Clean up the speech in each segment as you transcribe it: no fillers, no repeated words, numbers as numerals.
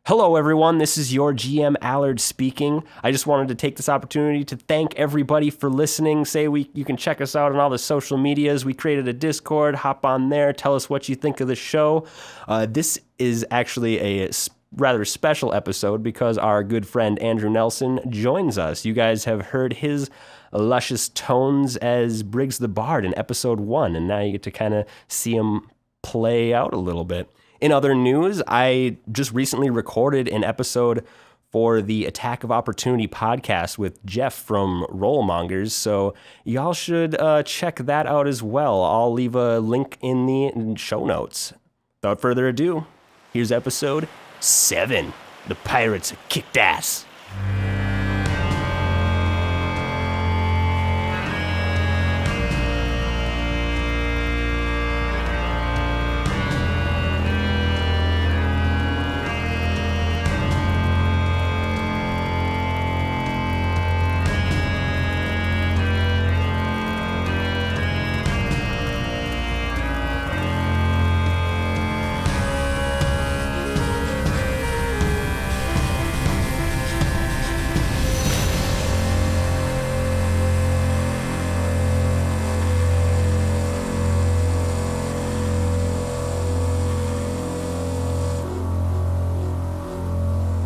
Hello, everyone. This is your GM Allard speaking. I just wanted to take this opportunity to thank everybody for listening. You can check us out on all the social medias. We created a Discord. Hop on there. Tell us what you think of the show. This is actually a rather special episode because our good friend Andrew Nelson joins us. You guys have heard his luscious tones as Briggs the Bard in episode 1, and now you get to kind of see him play out a little bit. In other news, I just recently recorded an episode for the Attack of Opportunity podcast with Jeff from Roll Mongers, so y'all should check that out as well. I'll leave a link in the show notes. Without further ado, here's episode 7. The Pirates Kicked Ass.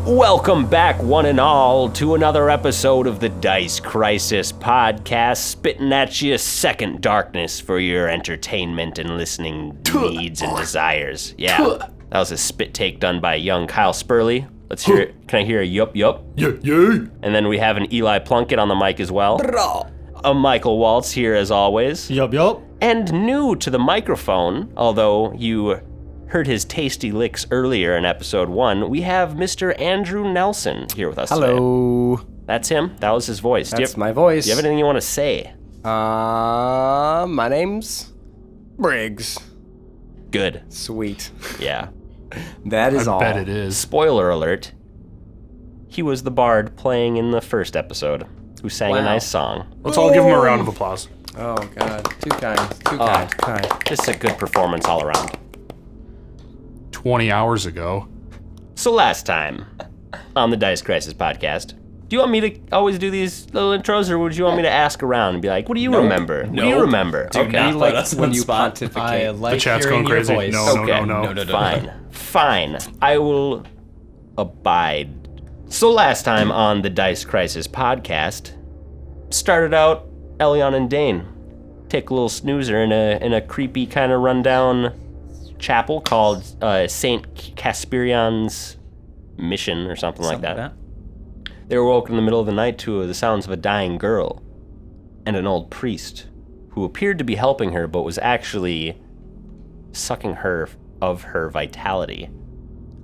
Welcome back, one and all, to another episode of the Dice Crisis podcast, spitting at you second darkness for your entertainment and listening needs and desires. Yeah, that was a spit take done by young Kyle Spurley. Let's hear it. Can I hear a yup? Yeah. And then we have an Eli Plunkett on the mic as well. A Michael Waltz here as always. Yup. And new to the microphone, although you heard his tasty licks earlier in episode 1, we have Mr. Andrew Nelson here with us today. Hello. That's him. That was his voice. That's my voice. Do you have anything you want to say? My name's Briggs. Good. Sweet. Yeah. That is all. I bet it is. Spoiler alert. He was the bard playing in the first episode who sang a nice song. Let's all give him a round of applause. Oh, God. Too kind. Just a good performance all around. 20 hours ago. So last time on the Dice Crisis podcast, do you want me to always do these little intros, or would you want me to ask around and be like, what do you remember? What do you remember? Do not put us when on you spot. pontificate. I like The chat's hearing going crazy. your voice. No. Okay. Fine. I will abide. So last time on the Dice Crisis podcast, started out Elion and Dane take a little snoozer in a creepy kind of rundown chapel called Saint Casperion's Mission or something like that. They were woken in the middle of the night to the sounds of a dying girl and an old priest who appeared to be helping her but was actually sucking her of her vitality.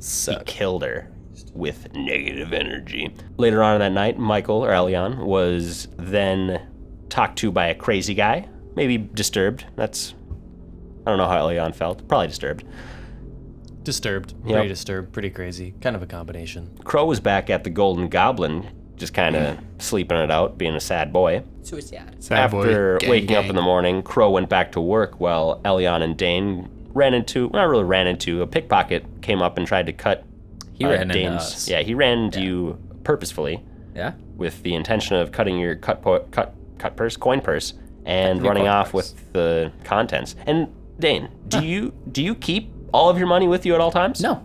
He killed her with negative energy. Later on in that night, Michael, or Elion, was then talked to by a crazy guy, maybe disturbed. I don't know how Elion felt. Probably disturbed. Disturbed. Yep. Pretty disturbed. Pretty crazy. Kind of a combination. Crow was back at the Golden Goblin, just kind of sleeping it out, being a sad boy. Sad boy. After waking up in the morning, Crow went back to work while Elion and Dane a pickpocket came up and tried to cut He ran Dane's. into us. Yeah, he ran into you purposefully Yeah? with the intention of cutting your coin purse, and running coin off purse. with the contents. And Dane, do you keep all of your money with you at all times? No.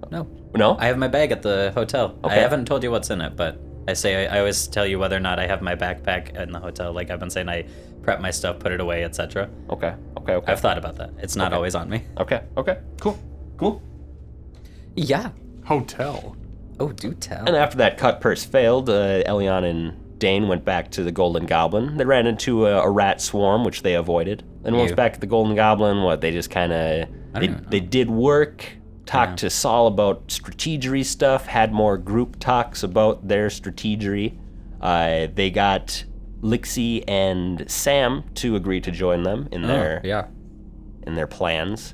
No? I have my bag at the hotel. Okay. I haven't told you what's in it, but I always tell you whether or not I have my backpack in the hotel. Like I've been saying, I prep my stuff, put it away, etc. Okay. I've thought about that. It's not always on me. Okay. Cool. Yeah. Hotel. Oh, do tell. And after that cut purse failed, Elion and Dane went back to the Golden Goblin. They ran into a rat swarm, which they avoided. And once back at the Golden Goblin, they just kind of... They did work, talked to Saul about strategery stuff, had more group talks about their strategery. They got Lixie and Sam to agree to join them in their plans.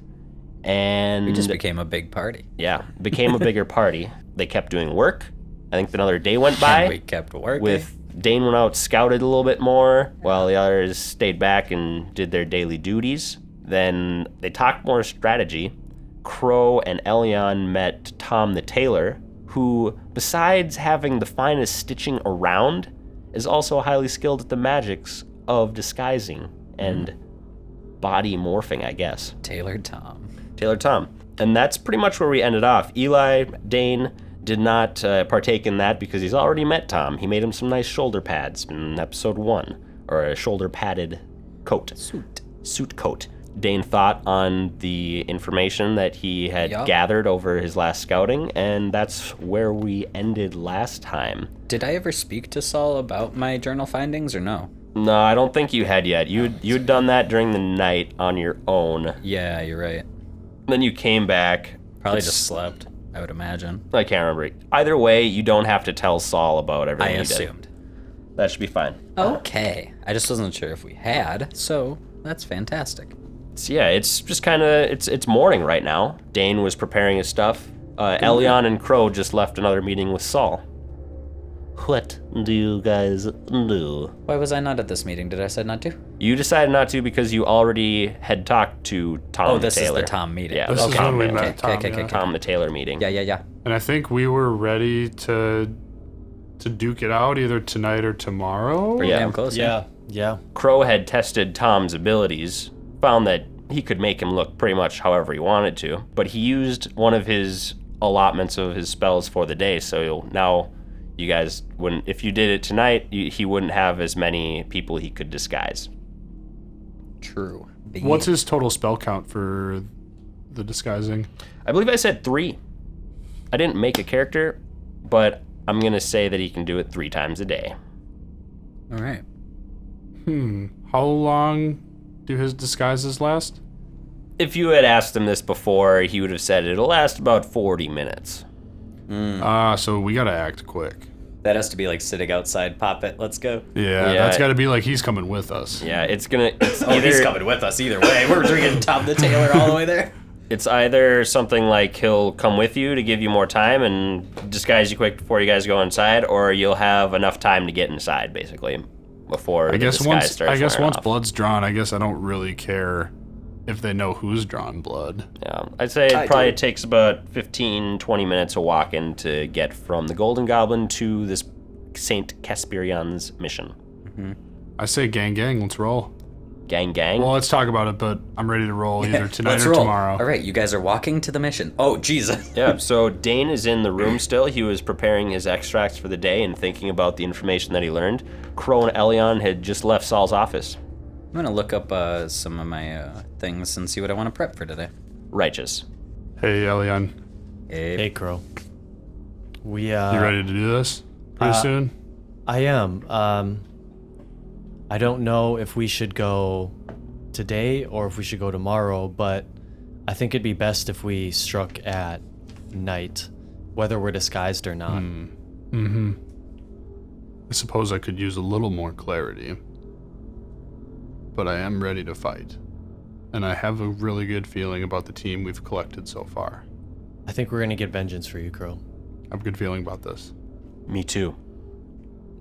And We just became a big party. Yeah, became a bigger party. They kept doing work. I think another day went by. And we kept working. With Dane went out, scouted a little bit more, while the others stayed back and did their daily duties. Then they talked more strategy. Crow and Elion met Tom the tailor, who, besides having the finest stitching around, is also highly skilled at the magics of disguising and body morphing, I guess. Taylor Tom. Taylor Tom. And that's pretty much where we ended off. Eli Dane did not partake in that because he's already met Tom. He made him some nice shoulder pads in episode 1, or a shoulder padded coat. Suit coat. Dane thought on the information that he had gathered over his last scouting, and that's where we ended last time. Did I ever speak to Saul about my journal findings or no? No, I don't think you had yet. You'd done that during the night on your own. Yeah, you're right. Then you came back. Probably just slept, I would imagine. I can't remember. Either way, you don't have to tell Saul about everything I you did. assumed. That should be fine. Okay. I just wasn't sure if we had, so that's fantastic. So yeah, it's just kind of, it's morning right now. Dane was preparing his stuff. Elion and Crow just left another meeting with Saul. What do you guys do? Why was I not at this meeting? Did I say not to? You decided not to because you already had talked to Tom the Tailor. Oh, this is the Tom meeting. Yeah, This is when we met Tom. Okay. yeah. Tom the Tailor meeting. Yeah. And I think we were ready to duke it out either tonight or tomorrow. Yeah. Damn close. Yeah. Crow had tested Tom's abilities, found that he could make him look pretty much however he wanted to, but he used one of his allotments of his spells for the day, so now you guys wouldn't, if you did it tonight, he wouldn't have as many people he could disguise. True. What's his total spell count for the disguising? I believe I said 3. I didn't make a character, but I'm going to say that he can do it 3 times a day. All right. How long do his disguises last? If you had asked him this before, he would have said it'll last about 40 minutes. So we gotta act quick. That has to be like sitting outside, pop it, let's go. Yeah, that's gotta be like he's coming with us. Yeah, it's he's coming with us either way. We're drinking Tom the Tailor all the way there. It's either something like he'll come with you to give you more time and disguise you quick before you guys go inside, or you'll have enough time to get inside, basically, before the disguise starts wearing once off. blood's drawn, I guess I don't really care if they know who's drawn blood. Yeah, I'd say it probably takes about 15, 20 minutes of walking to get from the Golden Goblin to this Saint Casperion's mission. I say gang, let's roll. Gang. Well, let's talk about it, but I'm ready to roll either tonight Let's or roll. tomorrow. All right, you guys are walking to the mission. Oh, Jesus. Yeah, so Dane is in the room still. He was preparing his extracts for the day and thinking about the information that he learned. Crow and Elion had just left Saul's office. I'm going to look up some of my things and see what I want to prep for today. Righteous. Hey, Elion, Hey, Crow. We you ready to do this pretty soon? I am. I don't know if we should go today or if we should go tomorrow, but I think it'd be best if we struck at night, whether we're disguised or not. I suppose I could use a little more clarity, but I am ready to fight, and I have a really good feeling about the team we've collected so far. I think we're gonna get vengeance for you, Crow. I have a good feeling about this. Me too.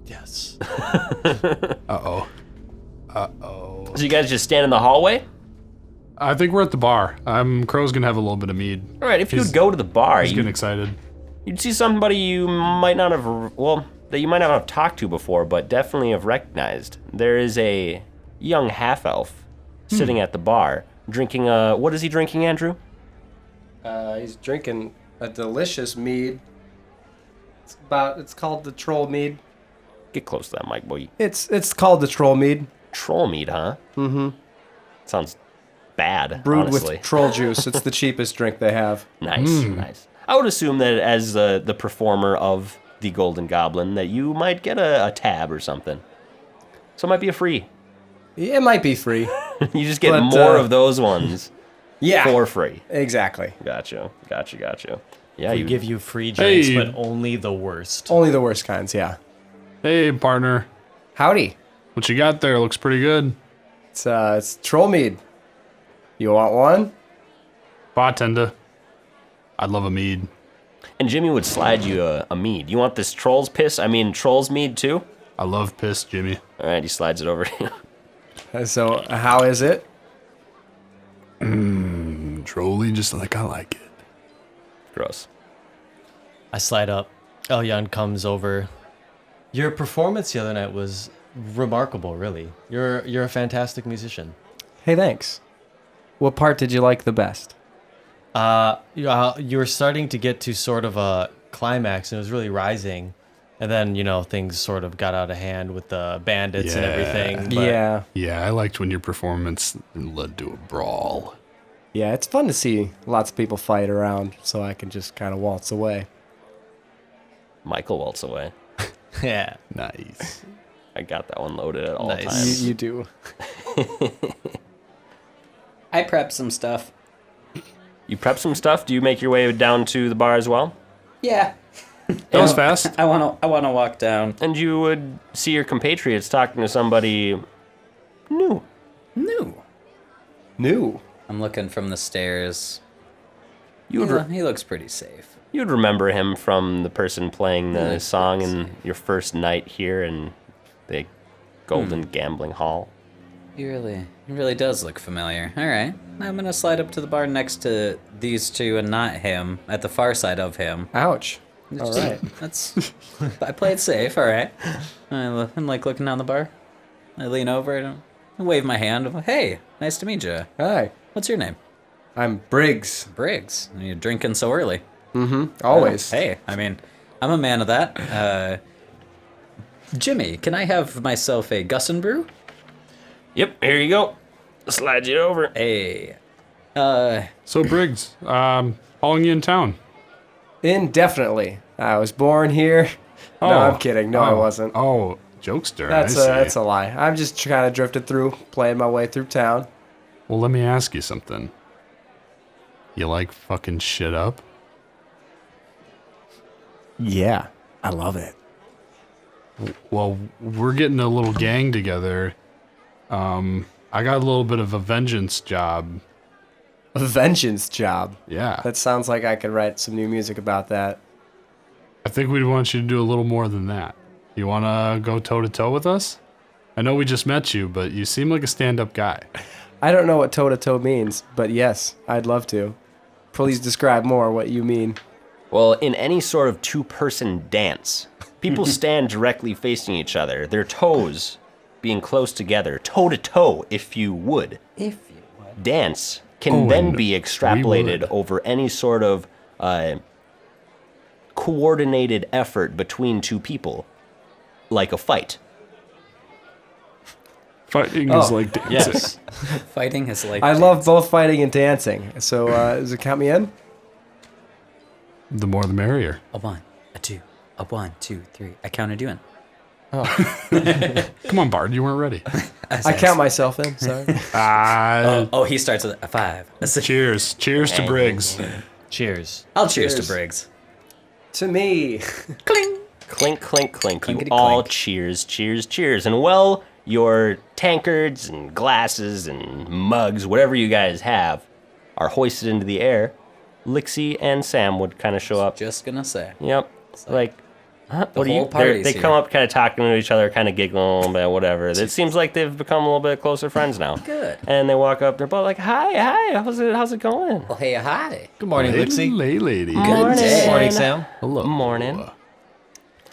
Yes. Uh-oh. So you guys just stand in the hallway? I think we're at the bar. Crow's gonna have a little bit of mead. All right, if you would go to the bar, He's getting excited. you'd see somebody you might not have, that you might not have talked to before, but definitely have recognized. There is a young half-elf sitting at the bar, drinking what is he drinking, Andrew? He's drinking a delicious mead. It's called the Troll Mead. Get close to that mic, boy. It's called the Troll Mead. Troll meat, huh? Mm-hmm. Sounds bad, Brewed honestly. with troll juice. It's the cheapest drink they have. Nice. I would assume that as the performer of the Golden Goblin, that you might get a tab or something. So it might be a free. It might be free. You just get But, more of those ones Yeah. for free. Exactly. Gotcha. Yeah, We give you free drinks, Hey. but only the worst. Only the worst kinds, yeah. Hey, partner. Howdy. What you got there looks pretty good. It's Troll Mead. You want one? Bartender. I'd love a mead. And Jimmy would slide you a mead. You want this troll's mead too? I love piss, Jimmy. All right, he slides it over to you. So, how is it? Trolly, just like I like it. Gross. I slide up. Elyon comes over. Your performance the other night was remarkable, really. You're a fantastic musician. Hey, thanks. What part did you like the best? You were starting to get to sort of a climax, and it was really rising. And then, things sort of got out of hand with the bandits and everything. But Yeah. Yeah, I liked when your performance led to a brawl. Yeah, it's fun to see lots of people fight around, so I can just kind of waltz away. Michael waltz away. Yeah. Nice. I got that one loaded at all Nice. times. You do. I prepped some stuff. You prep some stuff? Do you make your way down to the bar as well? Yeah. That was fast. I wanna walk down. And you would see your compatriots talking to somebody new. New. I'm looking from the stairs. You would, Yeah, he looks pretty safe. you would remember him from the person playing the song in your first night here in the Golden Gambling Hall. He really does look familiar. All right, I'm gonna slide up to the bar next to these two and not him, at the far side of him. Ouch. All right. That's. I played safe. All right. I'm like looking down the bar. I lean over and I wave my hand. I'm like, hey, nice to meet you. Hi. What's your name? I'm Briggs. Briggs. Are you drinking so early? Always. Hey, I mean, I'm a man of that. Jimmy, can I have myself a Gussin brew? Yep, here you go. Slide you over. Hey. So Briggs, hauling you in town. Indefinitely. I was born here. No, I'm kidding. No, I wasn't. Oh, jokester. That's I see. a lie. I'm just kind of drifted through, playing my way through town. Well, let me ask you something. You like fucking shit up? Yeah, I love it. Well, we're getting a little gang together. I got a little bit of a vengeance job. A vengeance job. Yeah. That sounds like I could write some new music about that. I think we'd want you to do a little more than that. You want to go toe-to-toe with us? I know we just met you, but you seem like a stand-up guy. I don't know what toe-to-toe means, but yes, I'd love to. Please describe more what you mean. Well, in any sort of two-person dance, people stand directly facing each other, their toes being close together, toe-to-toe, if you would. If you would. Dance can then and be we extrapolated would. over any sort of coordinated effort between two people, like a fight. Fighting is like dancing. Yes. Fighting is like. I love both fighting and dancing. So, does it count me in? The more the merrier. A 1, a 2, a 1, 2, 3. I counted you in. Come on, Bard, you weren't ready. I count myself in, sorry. Oh, he starts with a 5. A 6. Cheers. Cheers to Briggs. Cheers. I'll cheers to Briggs. To me. Cling. Clink, clink, clink. You Clinkety all clink. cheers, cheers, cheers. And well, your tankards and glasses and mugs, whatever you guys have, are hoisted into the air. Lixie and Sam would kind of show up. Just gonna say. Yep. Like, huh? What do whole you? party's They here. come up, kind of talking to each other, kind of giggling a little bit, whatever. It seems like they've become a little bit closer friends now. Good. And they walk up. They're both like, "Hi, how's it going?" Well, hey, hi. Good morning, Lixie. Hey, lady. Good day. Morning, Sam. Hello. Morning.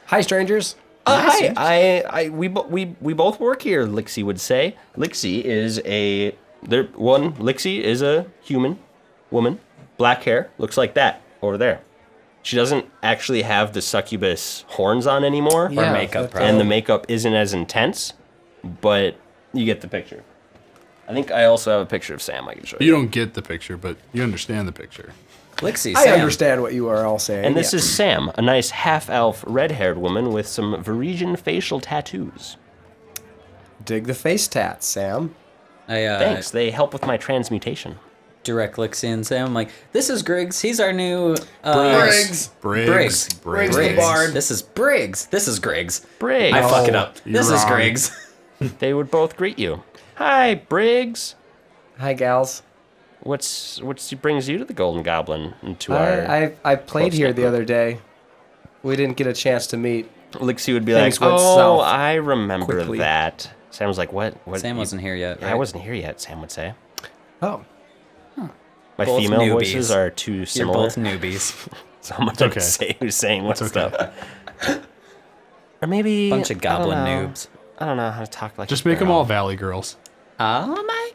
Hi, strangers. Hi. We both work here. Lixie would say. Lixie is Lixie is a human woman, black hair, looks like that over there. She doesn't actually have the succubus horns on anymore, Or makeup, probably. and the makeup isn't as intense, but you get the picture. I think I also have a picture of Sam I can show you. You don't get the picture, but you understand the picture. Lixie, I Sam. understand what you are all saying. And this yeah. is Sam, a nice half-elf, red-haired woman with some Varysian facial tattoos. Dig the face tats, Sam. I Thanks, they help with my transmutation. direct Lixie and Sam. I'm like, this is Griggs. He's our new Briggs. Briggs. Briggs the Bard. This is Briggs. This is Griggs. Briggs. I fuck it up. you're This is wrong. Griggs. They would both greet you. Hi, Briggs. Hi, gals. What's brings you to the Golden Goblin and to our... I played here close-knit the group? other day. We didn't get a chance to meet. Lixie would be Things like, went oh, south I remember quickly." that. Sam was like, what? Sam wasn't here yet. Yeah, Right? I wasn't here yet, Sam would say. Oh. My both female newbies. voices are too You're similar. both newbies. So I'm gonna okay. say who's saying what It's okay. stuff. Or maybe Bunch of goblin I don't know. noobs. I don't know how to talk like. Just a make them girl. all Valley girls. Oh my.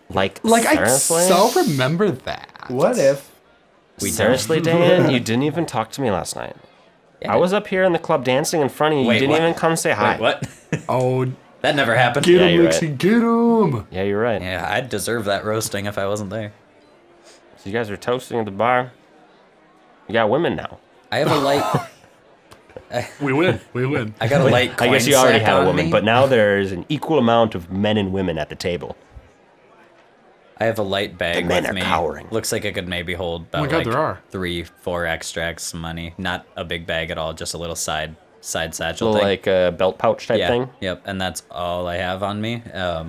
like I seriously. so remember that. What if? Seriously, Dan, you didn't even talk to me last night. Yeah. I was up here in the club dancing in front of you. Wait, You didn't what? even come say hi. Wait, what? Oh, That never happened. get Yeah, him, you're Nixie, get him. Yeah, you're right. Yeah, I'd deserve that roasting if I wasn't there. So you guys are toasting at the bar. You got women now. I have a light. We win. We win. I got a light. I guess coin you already sack had a on woman, me. but now there's an equal amount of men and women at the table. I have a light bag The men with are me. cowering. Looks like it could maybe hold about my God, like there are. 3-4 extracts, some money. Not a big bag at all, just a little side satchel Little thing. like a belt pouch type yeah, thing. yep. And that's all I have on me. All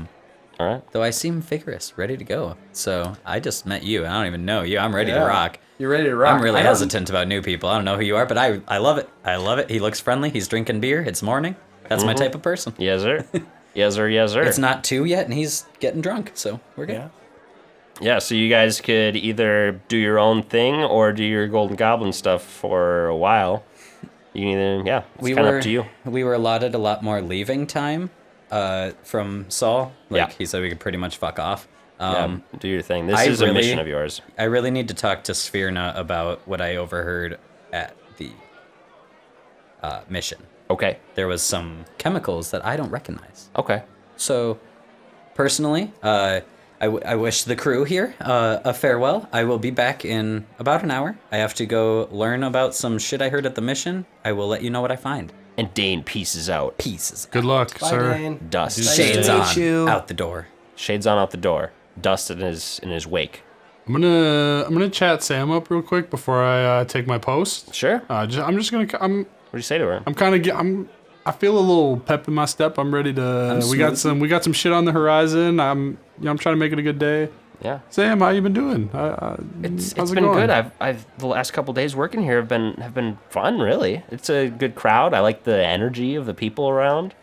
right. Though I seem vigorous, ready to go. So I just met you. I don't even know you. I'm ready to rock. You're ready to rock. I'm really I don't- hesitant about new people. I don't know who you are, but I love it. I love it. He looks friendly. He's drinking beer. It's morning. That's my type of person. Yes, sir. Yes, sir. Yes, sir. It's not 2 yet, and he's getting drunk, so we're good. Yeah. Yeah, so you guys could either do your own thing or do your Golden Goblin stuff for a while. You can either, yeah, it's kind of up to you. We were allotted a lot more leaving time from Saul. Like, Yeah. he said we could pretty much fuck off. Yeah, do your thing. This I is a really- mission of yours. I really need to talk to Sphyrna about what I overheard at the mission. Okay. There was some chemicals that I don't recognize. Okay. So, personally, I wish the crew here a farewell. I will be back in about an hour. I have to go learn about some shit I heard at the mission. I will let you know what I find. And Dane pieces out. Pieces. Good luck, Bye, sir. Dane. Dust. Nice Shades to meet on. you. Out the door. Shades on out the door. Dust in his wake. I'm gonna chat Sam up real quick before I take my post. Sure. I'm just gonna. What do you say to her? I'm kind of. I feel a little pep in my step. I'm ready to. We got some shit on the horizon. I'm trying to make it a good day. Yeah. Sam, how you been doing? It's how's it been going? good. I've the last couple days working here have been fun, really. It's a good crowd. I like the energy of the people around.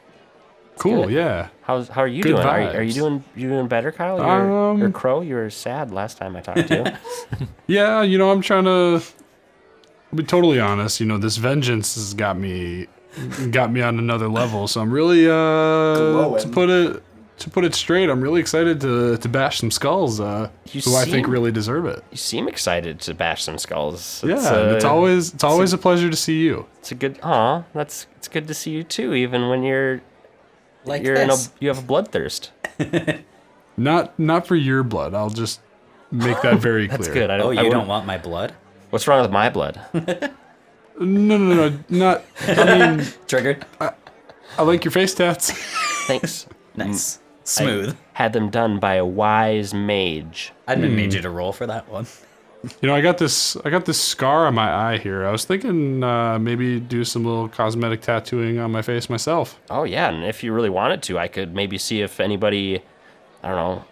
Cool. good. Yeah. How are you Good doing? Are you vibes. doing better, Kyle? Or Crow? You were sad last time I talked to you. Yeah. I'm trying to be totally honest. This vengeance has got me on another level. So I'm really to put it straight. I'm really excited to bash some skulls. Who I think seem- really deserve it. You seem excited to bash some skulls. Yeah. It's always a pleasure to see you. It's a good. It's good to see you too. Even when you're Like you this. have a bloodthirst. Not for your blood. I'll just make that very clear. That's good. I Oh, you wouldn't- don't want my blood? What's wrong with my blood? No. Not. I mean, Triggered? I like your face tats. Thanks. Nice. Smooth. Had them done by a wise mage. I didn't need you to roll for that one. I got this scar on my eye here. I was thinking maybe do some little cosmetic tattooing on my face myself. Oh yeah, and if you really wanted to, I could maybe see if anybody. I don't know.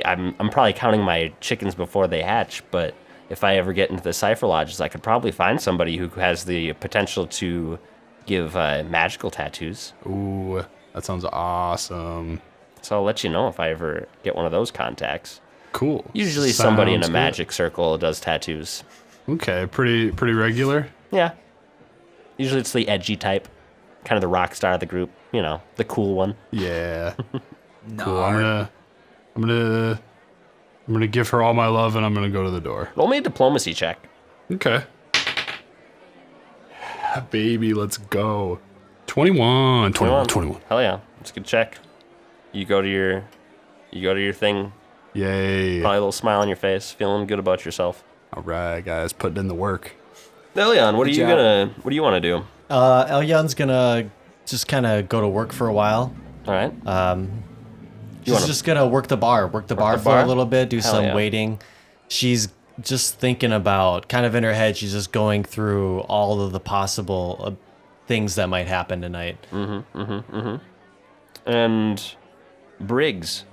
I'm probably counting my chickens before they hatch, but if I ever get into the cipher lodges, I could probably find somebody who has the potential to give magical tattoos. Ooh, that sounds awesome. So I'll let you know if I ever get one of those contacts. Cool. Usually somebody in a Sounds good. magic circle does tattoos. Okay, pretty regular. Yeah. Usually it's the edgy type, kind of the rock star of the group. The cool one. Yeah. No. Cool. I'm gonna give her all my love and I'm gonna go to the door. Roll me a diplomacy check. Okay. Baby, let's go. 21. Hell yeah, it's a good check. You go to your thing. Yay. Probably a little smile on your face, feeling good about yourself. All right, guys, putting in the work. Elion, what do you job. want to do? Elyon's gonna just kind of go to work for a while. All right. She's wanna- just gonna work the bar for bar? a little bit, do Hell some yeah. waiting. She's just thinking about, kind of in her head, she's just going through all of the possible things that might happen tonight. And Briggs.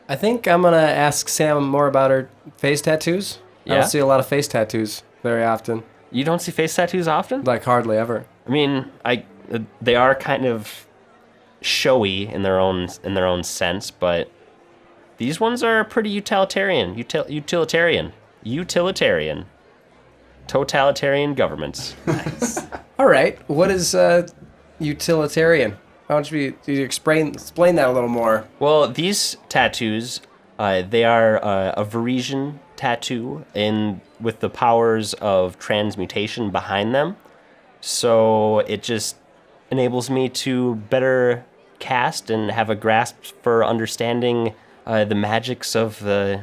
I think I'm gonna ask Sam more about her face tattoos. I Yeah? don't see a lot of face tattoos very often, You don't see face tattoos often? like hardly ever. I mean, they are kind of showy in their own sense, but These ones are pretty utilitarian. Utilitarian. Totalitarian governments. All right. What is utilitarian? Why don't you explain that a little more? Well, these tattoos, they are a Varisian tattoo with the powers of transmutation behind them. So it just enables me to better cast and have a grasp for understanding the magics of the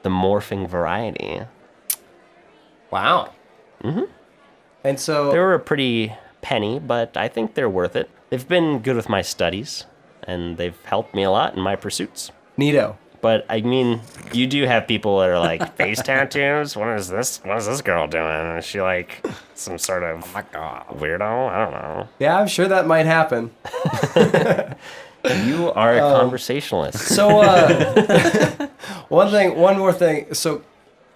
morphing variety. Wow. Mm-hmm. And so They were a pretty penny, but I think they're worth it. They've been good with my studies, and they've helped me a lot in my pursuits. neato. But I mean, you do have people that are like, face tattoos? What is this? What is this girl doing? Is she like some sort of weirdo? I don't know. Yeah, I'm sure that might happen. You are a conversationalist. So, one more thing. So,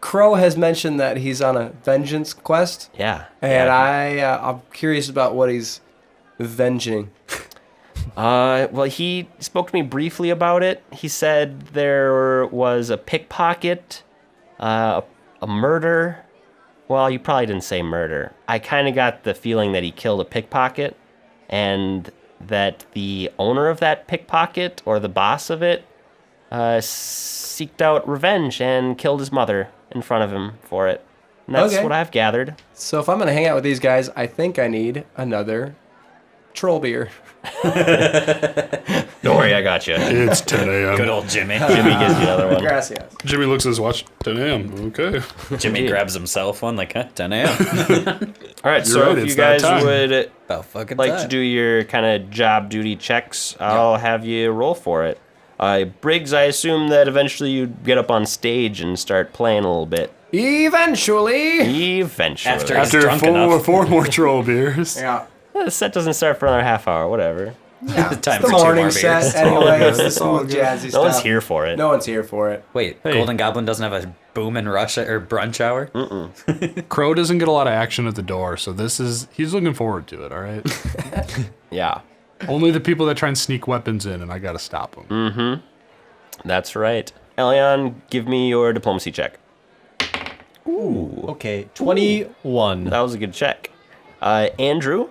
Crow has mentioned that he's on a vengeance quest, Yeah. and I'm curious about what he's venging. Well, he spoke to me briefly about it. He said there was a pickpocket, a murder. Well, you probably didn't say murder. I kind of got the feeling that he killed a pickpocket, and that the owner of that pickpocket, or the boss of it, seeked out revenge and killed his mother in front of him for it. And that's Okay. what I've gathered. So, if I'm going to hang out with these guys, I think I need another troll beer. Don't worry, I got you. It's 10 a.m. Good old Jimmy. Jimmy gives you another one. Gracias. Jimmy looks at his watch. 10 a.m. Okay. Jimmy grabs himself one like, 10 a.m. All right, so right, if it's you that guys time. would About fucking like time. to do your kind of job duty checks, I'll have you roll for it. Briggs, I assume that eventually you'd get up on stage and start playing a little bit. Eventually. Eventually. After- drunk enough. four more troll beers. Yeah. The set doesn't start for another half hour, whatever. Time The for two more morning beers. set, anyway. It's the smooth jazzy No stuff. one's here for it. No one's here for it. Wait, Hey. Golden Goblin doesn't have a boom and rush or brunch hour? Crow doesn't get a lot of action at the door, so he's looking forward to it, all right? Yeah, Only the people that try and sneak weapons in, and I gotta stop them. that's right. Elion, give me your diplomacy check. Okay, 21. That was a good check. Andrew,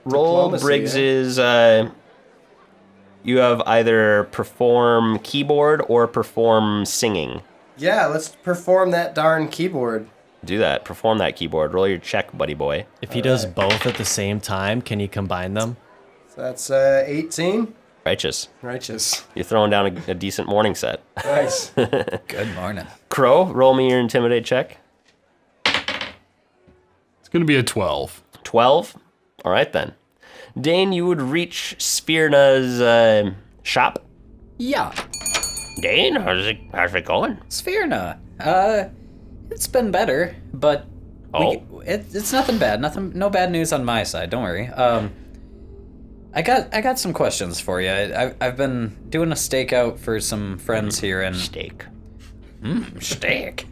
roll Diplomacy, Briggs's. You have either perform keyboard or perform singing. Yeah, let's perform that darn keyboard. Do that. Perform that keyboard. Roll your check, buddy boy. If he does both at the same time, can he combine them? So that's 18. Righteous. Righteous. You're throwing down a decent morning set. Nice. Good morning. Crow, roll me your intimidate check. It's gonna be a 12. 12. All right then. Dane, you would reach Sphyrna's shop. Yeah. Dane, how's it going? Sphyrna. It's been better, but it's nothing bad. No bad news on my side. Don't worry. I got some questions for you. I've been doing a stakeout for some friends here, and Steak. steak.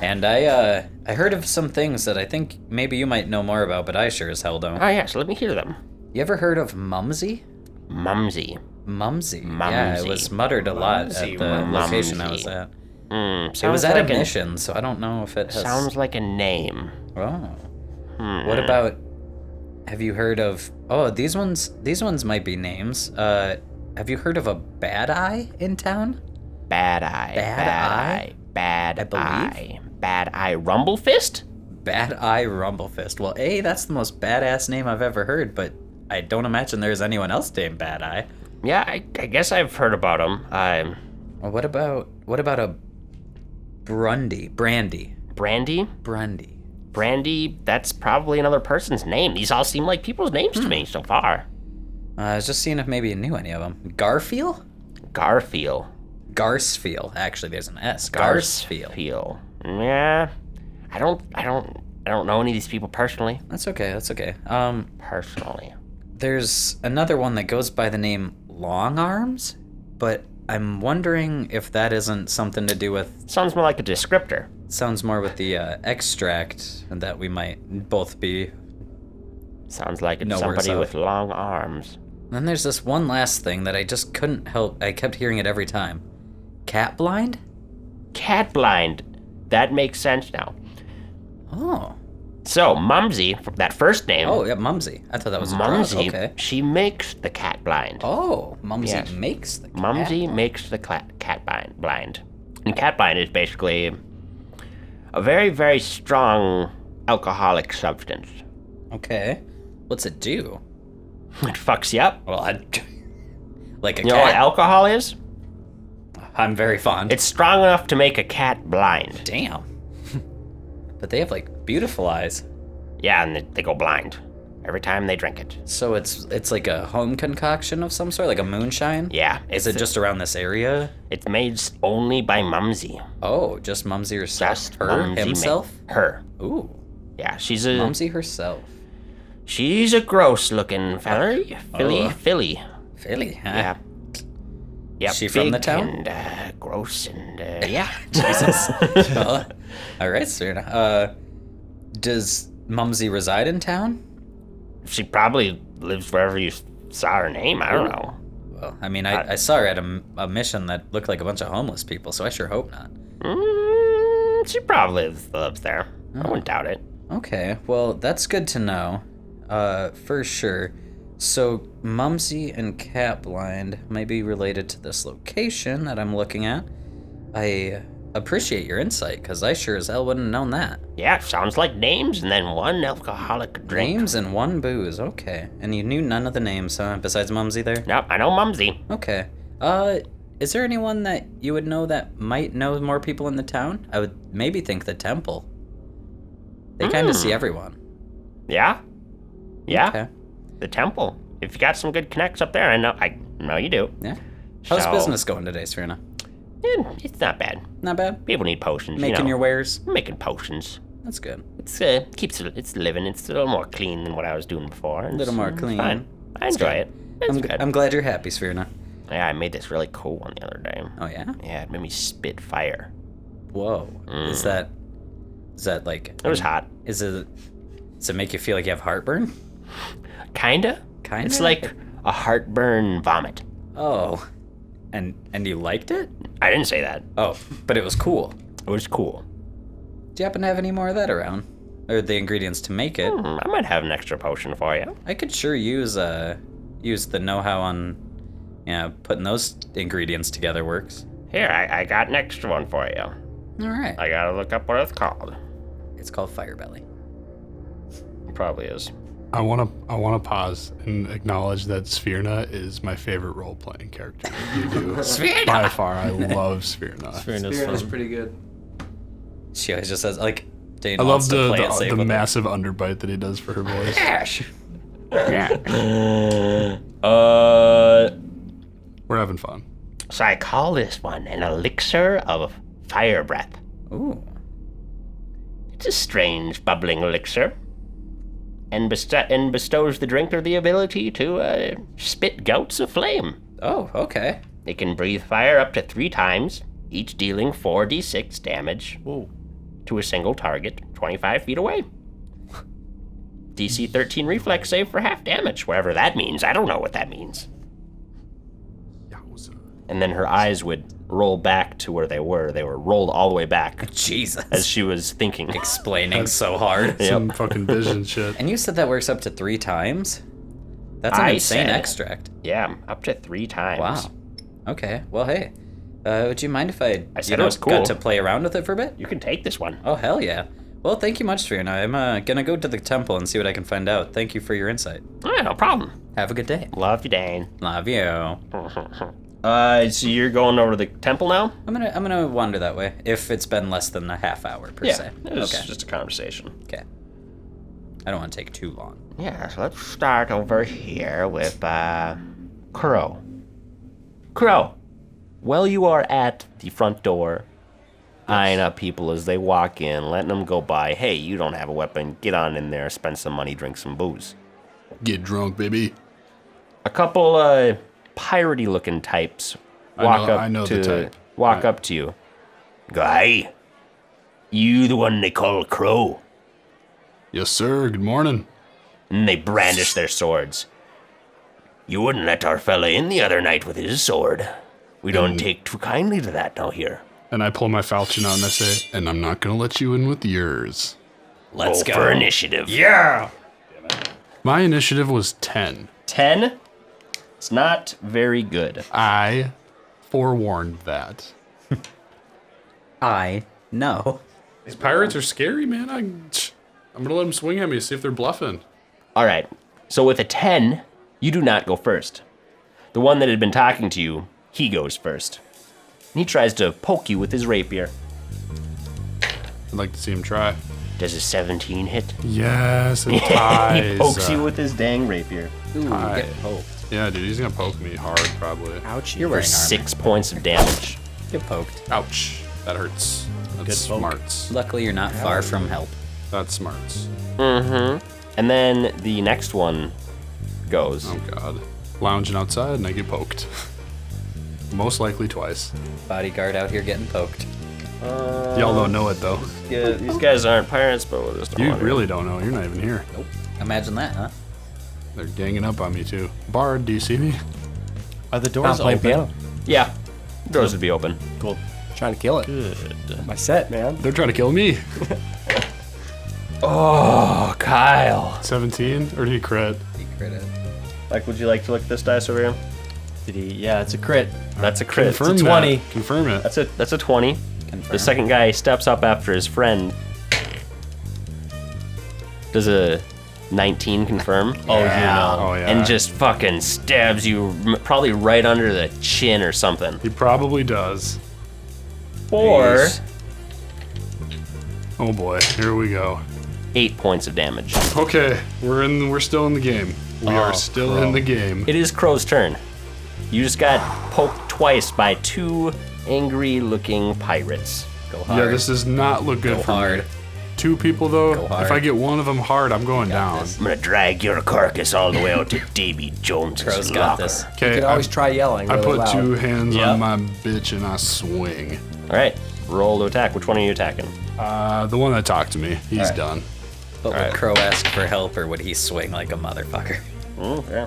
And I heard of some things that I think maybe you might know more about, but I sure as hell don't. Oh yes, let me hear them. You ever heard of Mumsy? Mumsy. Mumsy. Yeah, it was muttered a lot at the location I was at. It was at a mission, so I don't know if it has... Sounds like a name. Oh. What about... Have you heard of... Oh, these ones might be names. Have you heard of a Bad Eye in town? Bad Eye. Bad Eye? Bad I believe. Eye. Bad Eye Rumblefist? Bad Eye Rumblefist. Well, A, that's the most badass name I've ever heard, but I don't imagine there's anyone else named Bad Eye. Yeah, I guess I've heard about him. Well, what about a Brandy? Brandy? Brandy. That's probably another person's name. These all seem like people's names to me so far. I was just seeing if maybe you knew any of them. Garfield? Garfield. Garsfield. Actually, there's an S. Garfield. Yeah. I don't know any of these people personally. That's okay. Personally. There's another one that goes by the name Long Arms, but I'm wondering if that isn't something to do with... Sounds more like a descriptor. Sounds more with the extract that we might both be... Sounds like it's No worse somebody off. with long arms. Then there's this one last thing that I just couldn't help. I kept hearing it every time. Cat blind? Cat blind. That makes sense now. Oh. So, Mumsy, that first name. Oh, yeah, Mumsy. I thought that was a drug. Mumsy, Okay. she makes the cat blind. Oh, Mumsy Yes. makes the cat Mumsy blind. makes the cat blind. And cat blind is basically a very, very strong alcoholic substance. Okay. What's it do? It fucks you up. Well, like a You know what cat. alcohol is? I'm very fond. It's strong enough to make a cat blind. Damn. But they have like beautiful eyes. Yeah, and they go blind every time they drink it. So it's like a home concoction of some sort, like a moonshine? Yeah. Is it just around this area? It's made only by Mumsy. Oh, just Mumsy herself? Just Her? Mumsy Himself? Her. Ooh. Yeah, she's Mumsy herself. she's a gross looking fella. Philly. Philly, huh? Yeah. Yeah. She from the big town? And gross and yeah. Jesus. Well, all right, Serena. Does Mumsy reside in town? She probably lives wherever you saw her name. I don't know. Well, I mean, I saw her at a mission that looked like a bunch of homeless people, so I sure hope not. She probably lives there. I wouldn't doubt it. Okay, well, that's good to know. For sure. So, Mumsy and Cat Blind may be related to this location that I'm looking at. I appreciate your insight, because I sure as hell wouldn't have known that. Yeah, sounds like names and then one alcoholic drink. Names and one booze, okay. And you knew none of the names, huh, besides Mumsy there? Nope, I know Mumsy. Okay. Is there anyone that you would know that might know more people in the town? I would maybe think the temple. They kind of see everyone. Yeah? Yeah. Okay. The temple. If you got some good connects up there, I know you do. Yeah. How's So- business going today, Serena? It's not bad. Not bad? People need potions. Making you know. your wares? I'm making potions. That's good. It's it's living. It's a little more clean than what I was doing before. A little more It's clean. fine. I enjoy it. It's good. I'm glad you're happy, Serena. Yeah, I made this really cool one the other day. Oh, yeah? Yeah, it made me spit fire. Whoa. Is that like... It was hot. Does it make you feel like you have heartburn? Kinda. Kinda? It's like a heartburn vomit. Oh. And you liked it? I didn't say that. Oh, but it was cool. It was cool. Do you happen to have any more of that around? Or the ingredients to make it? I might have an extra potion for you. I could sure use the know-how on, putting those ingredients together works. Here, I got an extra one for you. All right. I gotta look up what it's called. It's called Firebelly. It probably is. I wanna pause and acknowledge that Sphyrna is my favorite role-playing character that you do. Sphyrna! By far, I love Sphyrna. Fairness Spirit is fun. pretty good. She always just says, like, Dane I love wants to play it safe the with her. massive underbite that he does for her voice. We're having fun. So I call this one an elixir of fire breath. Ooh. It's a strange bubbling elixir, and bestows the drinker the ability to spit gouts of flame. Oh, okay. It can breathe fire up to 3 times, each dealing 4d6 damage to a single target 25 feet away. DC 13 reflex save for half damage, whatever that means. I don't know what that means. And then her eyes would roll back to where they were. They were rolled all the way back Jesus. as she was thinking. Explaining so hard. Some fucking vision shit. And you said that works up to 3 times? That's an I insane said- extract. Yeah, up to 3 times. Wow. Okay. Well, hey. Would you mind if I said it was cool. got to play around with it for a bit? You can take this one. Oh, hell yeah. Well, thank you much, Fiona. I'm gonna go to the temple and see what I can find out. Thank you for your insight. Yeah, no problem. Have a good day. Love you, Dane. Love you. So you're going over to the temple now? I'm gonna wander that way if it's been less than a half hour per se. It was Okay. just a conversation. Okay. I don't want to take too long. Yeah, so let's start over here with, Crow. Crow, well, you are at the front door, eyeing up people as they walk in, letting them go by. Hey, you don't have a weapon. Get on in there, spend some money, drink some booze. Get drunk, baby. A couple, piratey looking types walk I know the type. up to you. Go, hey, you the one they call Crow? Yes, sir. Good morning. And they brandish their swords. You wouldn't let our fella in the other night with his sword. We don't take too kindly to that now here. And I pull my falchion out and I say, and I'm not going to let you in with yours. Let's go for initiative. Yeah. My initiative was 10. 10? It's not very good. I forewarned that. I know. These pirates are scary, man. I'm going to let them swing at me, see if they're bluffing. All right. So with a 10, you do not go first. The one that had been talking to you, he goes first. And he tries to poke you with his rapier. I'd like to see him try. Does a 17 hit? Yes, it ties. He pokes you with his dang rapier. Ooh, Hi. get poked. Yeah, dude, he's going to poke me hard, probably. Ouch, You're you're for wearing armor. 6 points of damage. Get poked. Ouch. That hurts. That's Good poke. smarts. Luckily, you're not far from help. That's smarts. Mm-hmm. And then the next one goes. Oh, God. Lounging outside and I get poked. Most likely twice. Bodyguard out here getting poked. Y'all don't know it, though. Yeah, these guys aren't pirates, but we'll just You wonder. really don't know. You're not even here. Nope. Imagine that, huh? They're ganging up on me, too. Bard, do you see me? Are the doors playing open? piano. Yeah. Doors would be open. Cool. Trying to kill it. Good. My set, man. They're trying to kill me. Oh, Kyle. 17? Or did he crit? He crit it. Like, would you like to look at this dice over here? Did he? Yeah, it's a crit. That's a crit. Confirm It's a that. 20. Confirm it. That's a 20. Confirm. The second guy steps up after his friend. Does a 19 confirm? Oh, you know. Oh, yeah. And just fucking stabs you probably right under the chin or something. He probably does. Or Jeez. Oh boy, here we go. 8 points of damage. Okay, we're still in the game. We Oh, are still Crow. in the game. It is Crow's turn. You just got poked twice by 2 angry-looking pirates. Go hard. Yeah, this does not look good Go for hard. me. 2 people though. Go hard. If I get one of them hard, I'm going down. this. I'm gonna drag your carcass all the way out to Davy Jones's Crow's locker. got this. You Okay, can always try yelling. I really put loud. 2 hands Yep. on my bitch and I swing. All right, roll to attack. Which one are you attacking? The one that talked to me, he's done. But would Alright. Crow ask for help, or would he swing like a motherfucker? Yeah.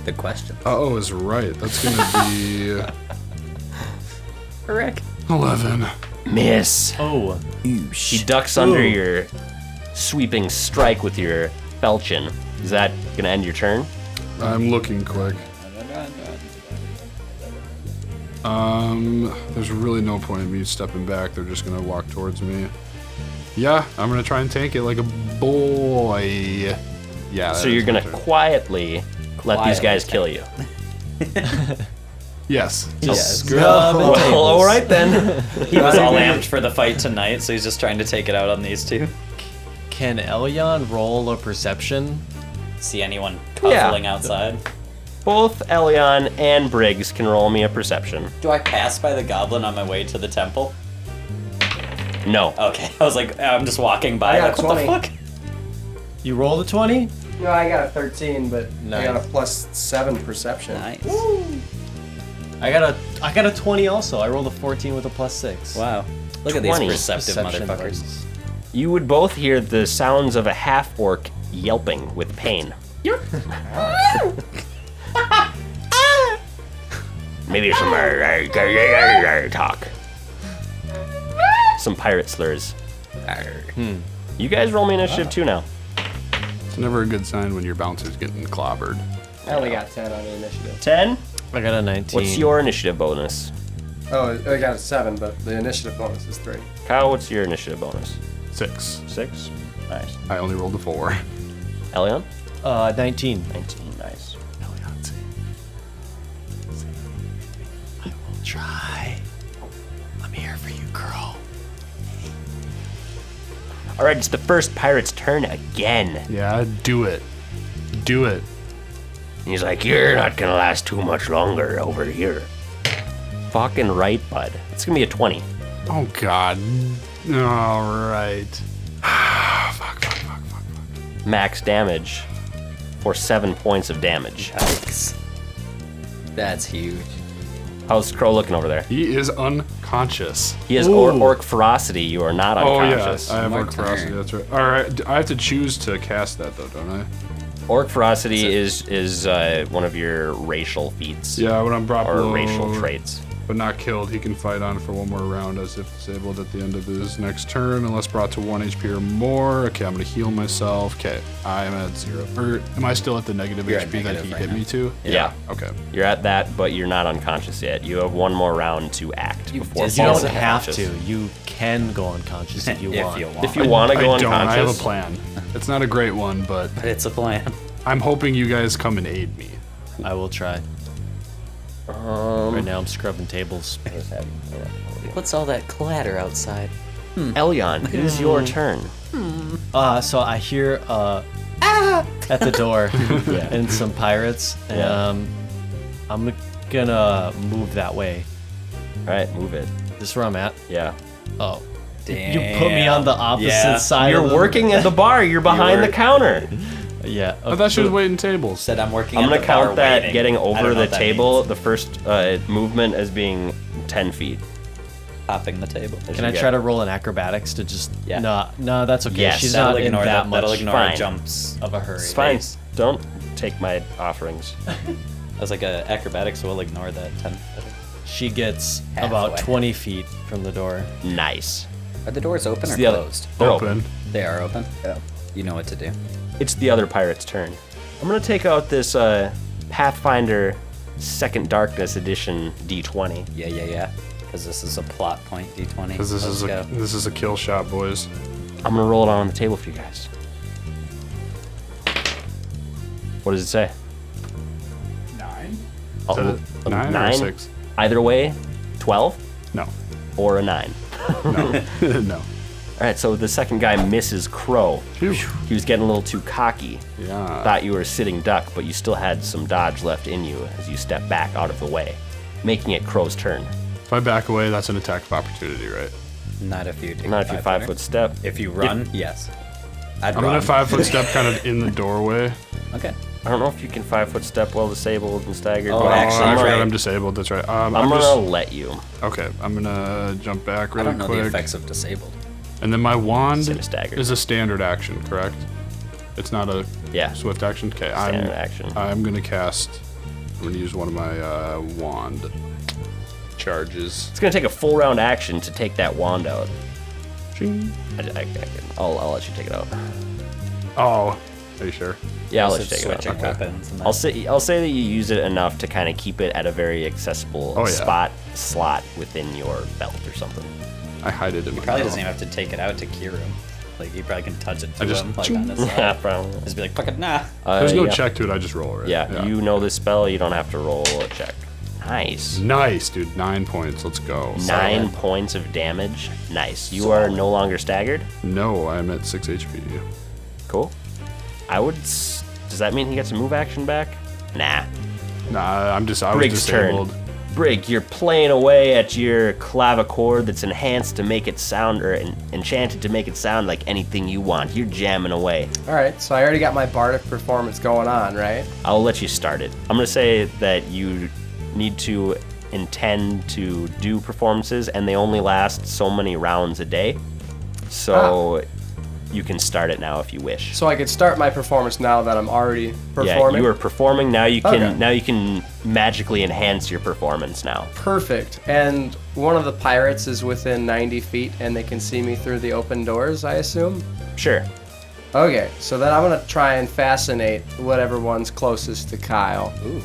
Good question. Uh-oh is right. That's gonna be Correct. 11. Miss. Oh. He ducks under your sweeping strike with your falchion. Is that gonna end your turn? I'm looking quick. There's really no point in me stepping back. They're just gonna walk towards me. Yeah, I'm gonna try and tank it like a boy. Yeah. So that you're is my gonna turn. quietly let these Quietly guys kill you. Yes. Well, all right then. He was all amped for the fight tonight, so he's just trying to take it out on these two. Can Elyon roll a perception? See anyone Yeah. cuffling outside? Both Elion and Briggs can roll me a perception. Do I pass by the goblin on my way to the temple? No. Okay, I was like, I'm just walking by. I got Like, what the 20. fuck? You rolled a 20? No, I got a 13, but I got a Nice. +7 perception. Nice. I got a 20 also. I rolled a 14 with a +6. Wow. Look at these 20. perceptive Perception motherfuckers. bonus. You would both hear the sounds of a half-orc yelping with pain. Maybe some talk. Some pirate slurs. You guys roll me initiative too now. It's never a good sign when your bouncer's getting clobbered. I only got 10 on the initiative. 10? I got a 19. What's your initiative bonus? Oh, I got a 7, but the initiative bonus is 3. Kyle, what's your initiative bonus? 6. 6? Nice. I only rolled a 4. Elion? 19. 19, nice. Try. I'm here for you, Crow. All right, it's the first pirate's turn again. Yeah, do it. Do it. He's like, you're not gonna last too much longer over here. Fucking right, bud. It's gonna be a 20. Oh God. All right. Fuck. Max damage for 7 points of damage. Yikes. That's huge. How's Crow looking over there? He is unconscious. He has orc ferocity. You are not Oh unconscious. yeah, I have My orc ferocity. turn. That's right. All right, I have to choose to cast that though, don't I? Orc ferocity is one of your racial feats. Yeah, when I'm brought or below, racial traits. but not killed, he can fight on for one more round as if disabled at the end of his next turn, unless brought to 1 HP or more. Okay, I'm gonna heal myself. Okay, I'm at 0. Or am I still at the negative You're at HP that negative he right hit now. me to? Yeah. Okay. You're at that, but you're not unconscious yet. You have one more round to act before You don't falling have unconscious. to. You can go unconscious if you want. If you want to go I don't. unconscious, I have a plan. It's not a great one, but But it's a plan. I'm hoping you guys come and aid me. I will try. Right now I'm scrubbing tables. What's all that clatter outside? Elyon, it is your turn. So I hear at the door and some pirates. Yeah. I'm gonna move that way. All right, move it. This is where I'm at. Yeah. Oh. Damn. You put me on the opposite side. You're of the... working at the bar. You're behind were- the counter. Yeah. I thought she was waiting tables. Said I'm working. I'm at gonna the bar count that waiting. getting I don't over know the what that table, means. the first movement as being 10 feet. Hopping the table. Can I try to roll an acrobatics to just? Yeah. No, that's okay. Yes. She's That'll not in ignore that that. much That'll ignore Fine. jumps. of a hurry. It's fine. Face. Don't take my offerings. I was like, acrobatics will ignore that 10. She gets about Halfway. 20 feet from the door. Nice. Are the doors open or the other- closed? They're Open. They are open. Yeah. You know what to do. It's the other pirate's turn. I'm gonna take out this Pathfinder Second Darkness Edition D20. Yeah. Because this is a plot point, D20. Because this is a kill shot, boys. I'm gonna roll it on the table for you guys. What does it say? 9. Oh, Is it 9 or 6? Either way, 12 No. or a 9. No. No. All right, so the second guy misses Crow. Phew. He was getting a little too cocky. Yeah. Thought you were a sitting duck, but you still had some dodge left in you as you step back out of the way, making it Crow's turn. If I back away, that's an attack of opportunity, right? Not if you take Not if you 5-foot step. If you run, yes. I'd I'm run. gonna 5-foot step kind of in the doorway. Okay. I don't know if you can 5-foot step while disabled and staggered. Oh, but actually, I I'm forgot gonna, I'm disabled. That's right. I'm I'm gonna just let you. okay. I'm gonna jump back I really don't know quick. the effects of disabled. And then my wand Same as staggered. is a standard action, correct? It's not a Yeah. swift action. Okay, Standard action. I'm gonna cast. I'm gonna use one of my wand charges. It's gonna take a full round action to take that wand out. Ching. I'll let you take it out. Oh, are you sure? Yeah, I'll let you Just take it out. switching weapons. And I'll say that you use it enough to kind of keep it at a very accessible Oh, yeah. slot within your belt or something. I hide it in my Probably belt. doesn't even have to take it out to cure him. Like, you probably can touch it to I just- him, like on his Yeah, side. probably. Just be like, fuck it, nah. There's no yeah. check to it. I just roll it. Yeah, you know this spell. You don't have to roll a check. Nice. Nice, dude. 9 points. Let's go. 9 points of damage. Nice. You are no longer staggered. No, I'm at 6 HP. Cool. Does that mean he gets a move action back? Nah. Nah, I was Brig's disabled. turn. Brig, you're playing away at your clavichord that's enhanced to make it sound, or enchanted to make it sound like anything you want. You're jamming away. All right, so I already got my bardic performance going on, right? I'll let you start it. I'm gonna say that you need to intend to do performances, and they only last so many rounds a day. So you can start it now if you wish. So I could start my performance now that I'm already performing. Yeah, you are performing now. You can Okay. now you can magically enhance your performance now. Perfect. And one of the pirates is within 90 feet, and they can see me through the open doors, I assume? Sure. Okay, so then I'm going to try and fascinate whatever one's closest to Kyle Ooh.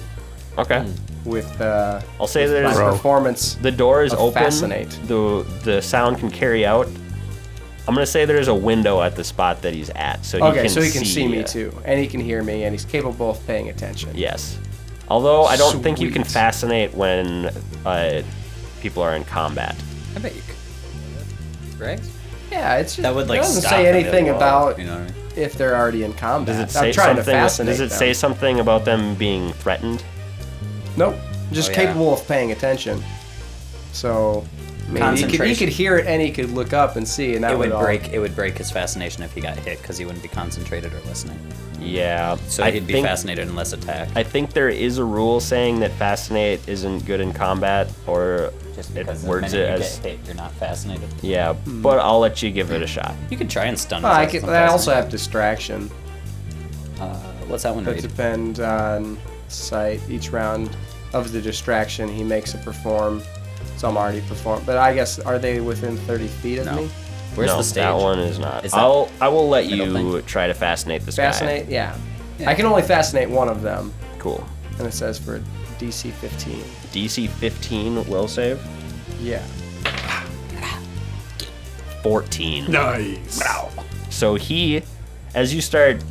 Okay. with I'll say my there's performance. the door is of open. fascinate. The sound can carry out. I'm gonna say there's a window at the spot that he's at, so Okay, so he can see me you. too, and he can hear me, and he's capable of paying attention. Yes. Although I don't think you can Sweet. fascinate when people are in combat. I bet you could. Right? Yeah, it's just, That would, like, it doesn't stop say them anything as well, about you know what I mean? if they're already in combat. Does it say I'm trying to something? fascinate Does it them. say something about them being threatened? Nope, just Oh, yeah. capable of paying attention. So maybe he Concentration. could hear it, and he could look up and see, and that It would all- break his fascination if he got hit, because he wouldn't be concentrated or listening. Yeah. So I he'd be think, fascinated and less attacked. I think there is a rule saying that fascinate isn't good in combat, or Just it because the words minute it you as get hit, you're not fascinated. yeah. But I'll let you give it a shot. You could try and stun. Oh, I his ass with also fascination. have distraction. What's that one That read? depends on sight. Each round of the distraction, he makes it perform. So I'm already performed. But I guess, are they within 30 feet of No. me? Where's no, the stage? that one is not. Is that I will let middle you thing? try to fascinate this Fascinate? guy. Yeah. Yeah. I can only fascinate one of them. Cool. And it says for DC 15. DC 15 will save. Yeah. 14. Nice. Wow. So he, as you start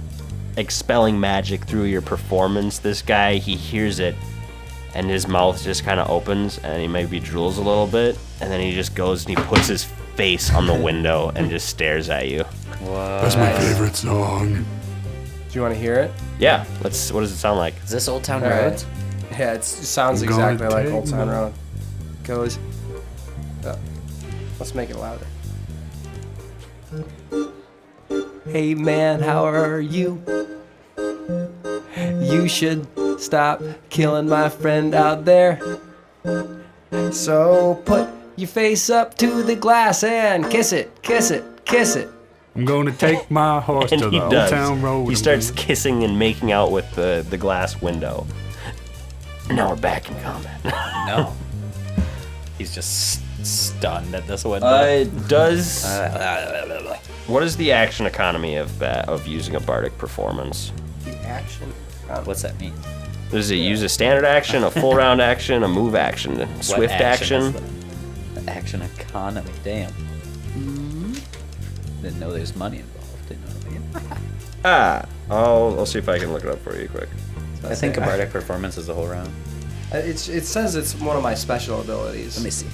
expelling magic through your performance, this guy, he hears it, and his mouth just kind of opens, and he maybe drools a little bit, and then he just goes and he puts his face on the window and just stares at you. That's my favorite song. Do you want to hear it? Yeah. What does it sound like? Is this Old Town All right. Road? Yeah, it sounds I'm gonna exactly like take Old Town my- Road. Goes. Let's make it louder. Hey man, how are you? You should stop killing my friend out there. So put your face up to the glass and kiss it, kiss it, kiss it. I'm going to take my horse And to he the does. Old Town Road. He I'm starts gonna- kissing and making out with the glass window. Now we're back in combat. No. He's just stunned at this window. Does what is the action economy of using a bardic performance? The action. What's that mean? Does it use a standard action, a full round action, a move action, What swift action? is the action economy, damn. Didn't know there's money involved. Didn't know what I mean. I'll see if I can look it up for you quick. I think a bardic performance is the whole round. It says it's one of my special abilities. Let me see.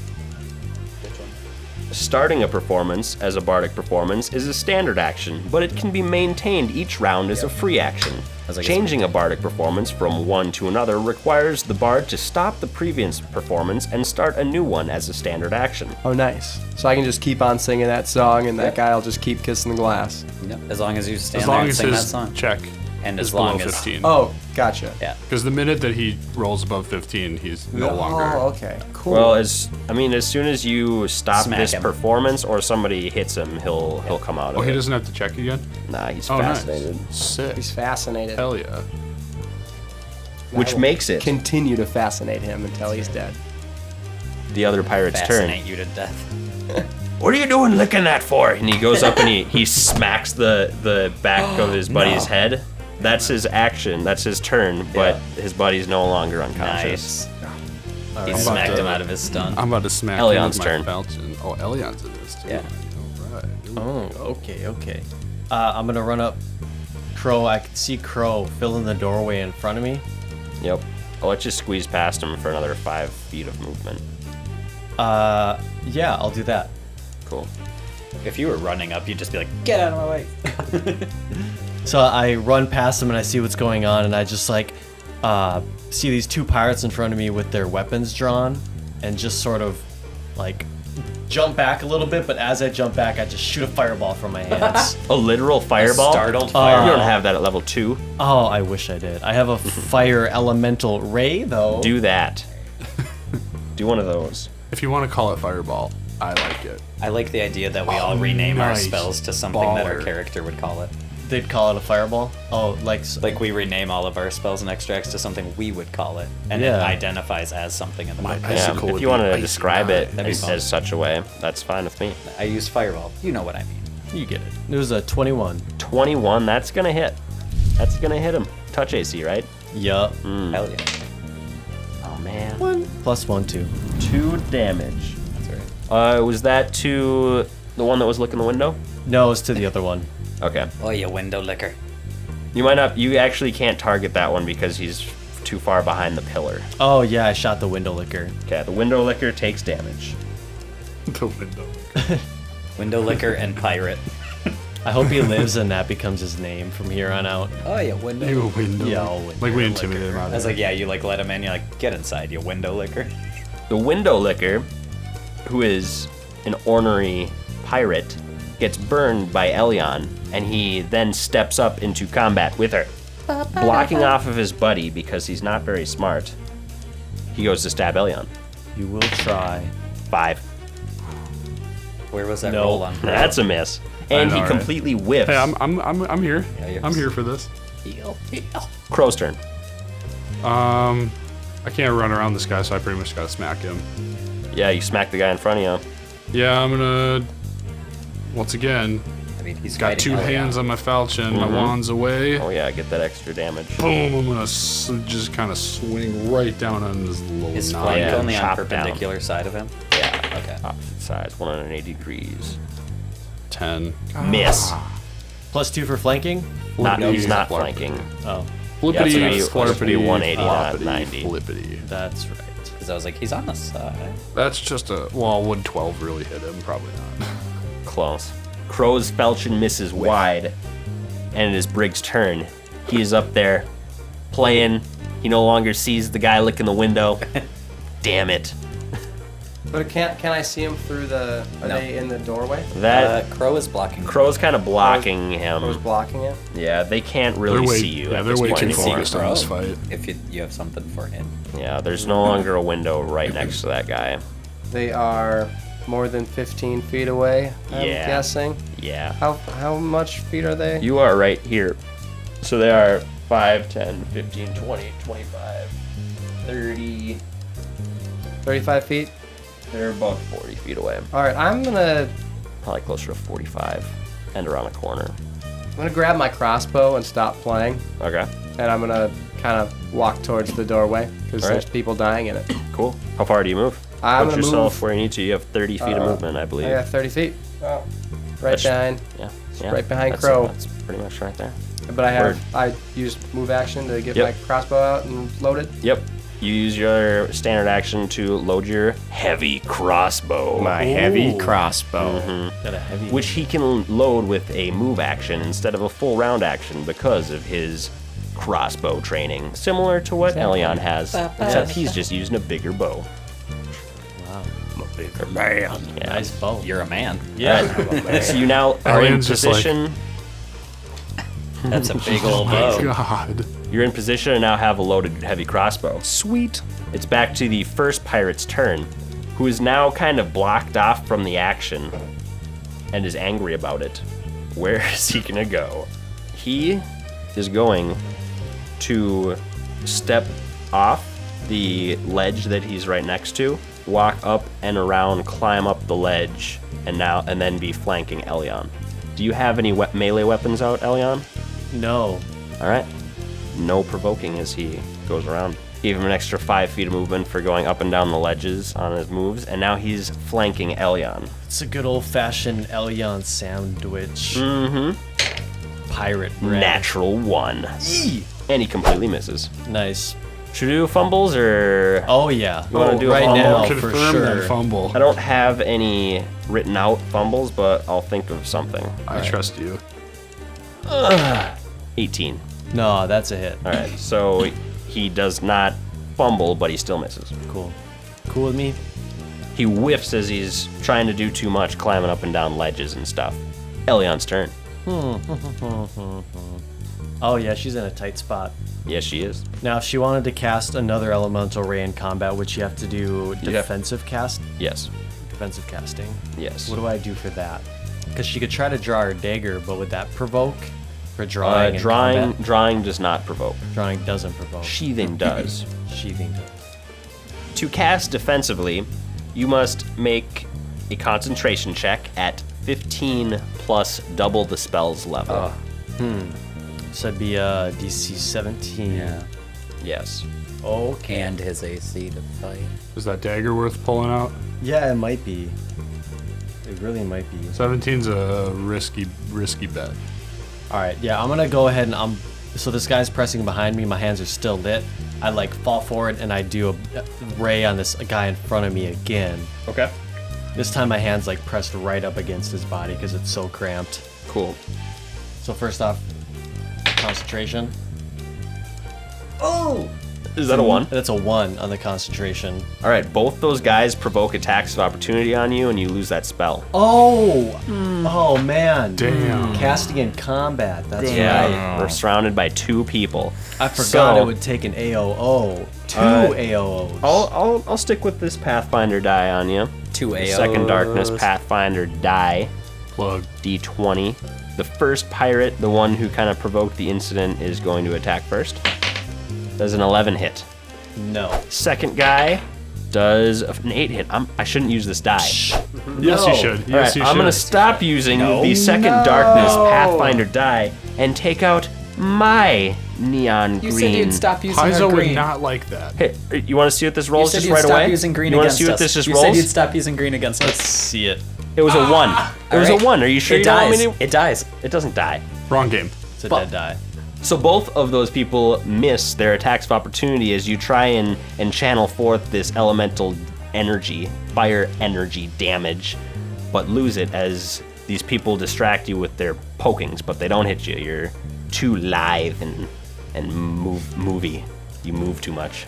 Starting a performance as a bardic performance is a standard action, but it can be maintained each round as a free action. was like, Changing a bardic performance from one to another requires the bard to stop the previous performance and start a new one as a standard action. Oh, nice. So I can just keep on singing that song, and that guy will just keep kissing the glass. Yep. As long as you stand As there long and as sing that his song. check And is as long below as- 15. Oh, gotcha. Yeah. Because the minute that he rolls above 15, he's no longer. Oh, okay. Cool. Well, as soon as you stop Smack this him. performance or somebody hits him, he'll come out Oh, of he it. doesn't have to check again? Nah, he's Oh, fascinated. nice. Sick. He's fascinated. Hell yeah. Which I will makes it continue to fascinate him until he's dead. the other pirate's turn. Fascinate you to death. What are you doing licking that for? And he goes up and he smacks the back of his buddy's head. That's his action. That's his turn, but his buddy's no longer unconscious. Nice. He I'm smacked about him to- out of his stun. I'm about to smack Elion's him with turn. my falchion. Oh, Elion's in this too. Yeah. All right. Oh, okay. I'm gonna run up. Crow, I can see Crow fill in the doorway in front of me. Yep. I'll let you squeeze past him for another 5 feet of movement. Yeah, I'll do that. Cool. If you were running up, you'd just be like, get out of my way. So I run past him and I see what's going on, and I just like see these two pirates in front of me with their weapons drawn, and just sort of like jump back a little bit. But as I jump back, I just shoot a fireball from my hands. A literal fireball? Startled You fire. don't have that at level 2. Oh, I wish I did. I have a fire elemental ray though. Do that. Do one of those. If you want to call it Fireball, I like it. I like the idea that we all rename our nice. spells to something that our Baller. character would call it. They'd call it a fireball. Oh, Like we rename all of our spells and extracts to something we would call it, and it Yeah. identifies as something in the book. My Yeah, Icicle if would you be want to icy describe hot. it That'd be as, fun. as such a way, that's fine with me. I use fireball. You know what I mean. you get it. It was a 21. 21, that's going to hit. That's going to hit him. Touch AC, right? Yup. Hell yeah. Oh, man. 1 + 1, 2. 2 damage. That's right. Was that to the one that was licking the window? No, it's to the other one. Okay. Oh, you window licker. You actually can't target that one because he's too far behind the pillar. Oh yeah, I shot the window licker. Okay, the window licker takes damage. The window. Window licker and pirate. I hope he lives and that becomes his name from here on out. Oh, you window. You window. Yeah, I'll window Like we licker. intimidate him out I of was it. like, yeah, you like let him in. You're like, get inside, you window licker. The window licker, who is an ornery pirate, gets burned by Elion, and he then steps up into combat with her. Blocking off of his buddy because he's not very smart. He goes to stab Elion. You will try. 5. Where was that No. roll on? That's a miss. And know, he right? completely whiffs. Hey, I'm here. Yeah, you're- I'm here for this. Heal. Crow's turn. I can't run around this guy, so I pretty much gotta smack him. Yeah, you smack the guy in front of you. Yeah, I'm gonna. Once again, I mean, he's got two hands on my falchion. My wand's away. Oh yeah, get that extra damage. Boom! I'm gonna just kind of swing right down on this little Is knot. flank yeah, only on chop perpendicular side of him? Yeah, Okay. opposite sides, 180 degrees. 10. Miss. +2 for flanking? He's not flippity. flanking. Oh, Flippity, Yeah, it's supposed to be flippity, 180, not floppity, 90. Flippity. that's right. Because I was like, he's on the side. That's just a. Well, would 12 really hit him? Probably not. Close. Crow's falchion misses wide, and it is Briggs' turn. He is up there, playing. He no longer sees the guy licking the window. Damn it. But can I see him through the? Are No. they in the doorway? That Crow is blocking. Crow's kind of blocking Who's him. blocking him? Yeah, they can't really They're way, see you. yeah, at they're this way point too anymore. focused on this fight. If you have something for him. Yeah, there's no longer a window right next to that guy. They are more than 15 feet away. I'm Yeah. guessing. Yeah. How much feet are they? You are right here. So they are 5, 10, 15, 20, 25, 30. 35 feet. They're about 40 feet away. All right, I'm gonna Probably closer to 45 and around a corner. grab my crossbow and stop playing, Okay, and I'm gonna kind of walk towards the doorway because All there's right. people dying in it. cool. How far do you move? I'm Put gonna yourself move, where you need to. You have 30 feet of movement, I believe. I got 30 feet. Oh, right That's- behind. Yeah. right behind that's, Crow. That's pretty much right there. But I Word. used move action to get Yep. my crossbow out and load it. Yep. You use your standard action to load your heavy crossbow. My heavy crossbow. Got a heavy. Which he can load with a move action instead of a full round action because of his crossbow training, similar to what Elion has, except he's just using a bigger bow. Wow. I'm a bigger man. Yeah. Nice bow. You're a man. Yeah. So you now are in Elion's just like- position. That's a big old Oh bow. God. You're in position and now have a loaded heavy crossbow. Sweet. It's back to the first pirate's turn, who is now kind of blocked off from the action and is angry about it. Where is he gonna go? He is going to step off the ledge that he's right next to, walk up and around, climb up the ledge, and then be flanking Elion. Do you have any melee weapons out, Elion? No. All right. No provoking as he goes around. Gave him an extra 5 feet of movement for going up and down the ledges on his moves, and now he's flanking Elion. It's a good old-fashioned Elion sandwich. Mm-hmm. Pirate bread. Natural 1. And he completely misses. Nice. Should we do fumbles or? Oh yeah. You wanna do a right fumble? now for Confirm that sure. fumble. I don't have any written out fumbles, but I'll think of something. I trust you. 18. No, that's a hit. All right, so he does not fumble, but he still misses. Cool. Cool with me? He whiffs as he's trying to do too much, climbing up and down ledges and stuff. Elion's turn. Oh yeah, she's in a tight spot. Yes, she is. Now, if she wanted to cast another elemental ray in combat, would she have to do defensive Yes. defensive casting? Yes. What do I do for that? Because she could try to draw her dagger, but would that provoke for drawing? in combat? Drawing does not provoke. Drawing doesn't provoke. Sheathing does. Sheathing does. To cast defensively, you must make a concentration check at 15 plus double the spell's level. So it'd be DC 17. Yeah. Yes. Okay. And his AC to fight. Is that dagger worth pulling out? Yeah, it might be. It really might be. 17's a risky bet. All right, yeah, I'm gonna go ahead and so this guy's pressing behind me. My hands are still lit. I like fall forward and I do a ray on this guy in front of me again. Okay. This time my hand's like pressed right up against his body because it's so cramped. Cool. So first off, concentration. Is that a 1? That's a 1 on the concentration. All right, both those guys provoke attacks of opportunity on you, and you lose that spell. Oh! Oh man. Damn. Casting in combat. That's right. Yeah, we're surrounded by 2 people. I forgot So- it would take an AOO. Two AOOs. I'll stick with this Pathfinder die on you. 2 AOs. Second Darkness Pathfinder die, Plug. D20. The first pirate, the one who kind of provoked the incident, is going to attack first. Does an 11 hit. No. Second guy does an 8 hit. I shouldn't use this die. Yes, you should. All Yes, right, you I'm should. gonna stop using the second darkness Pathfinder die and take out my neon green. You said you'd stop using Paizo our would green. not like that. Hey, you want to see what this You rolls said just you'd right stop away? using green you want to against see what us. this just you rolls? said you'd stop using green against Let's us. see it. It was a 1. It was a 1. Are you sure It you don't want dies. me to? It dies. It doesn't die. Wrong game. It's a dead die. So both of those people miss their attacks of opportunity as you try and channel forth this elemental energy, fire energy damage, but lose it as these people distract you with their pokings, but they don't hit you. You're too live and movie. You move too much.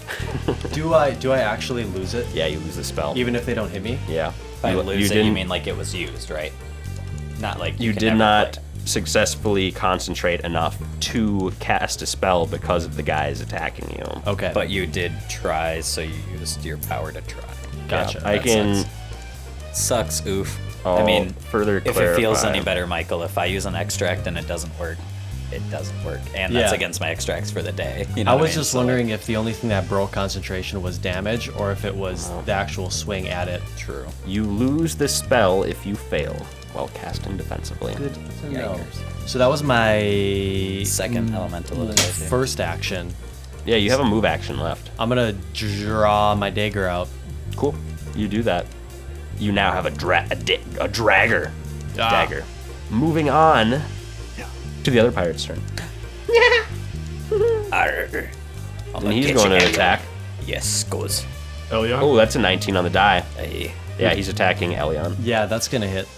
Do I actually lose it? Yeah, you lose the spell. Even if they don't hit me? Yeah. By You- lose you it, didn't- you mean like it was used, right? Not like You can did never not play. successfully concentrate enough to cast a spell because of the guys attacking you. Okay. But you did try, so you used your power to try. Gotcha. I That can. Sucks, oof. Oh, I mean, further if it feels clarify. any better, Michael, if I use an extract and it doesn't work, it doesn't work. And that's Yeah. against my extracts for the day. You know I what was mean? just So, wondering if the only thing that broke concentration was damage or if it was the actual swing at it. True. You lose the spell if you fail while casting defensively. So that was my Second elemental of the day. too. first action. Yeah, you have a move action left. I'm gonna draw my dagger out. Cool. You do that. You now have a dragger. Dagger. Moving on to the other pirate's turn. Arr. And he's going to attack. Yes, goes. Elia? Oh, that's a 19 on the die. Hey. Yeah, he's attacking Elion Yeah, that's gonna hit.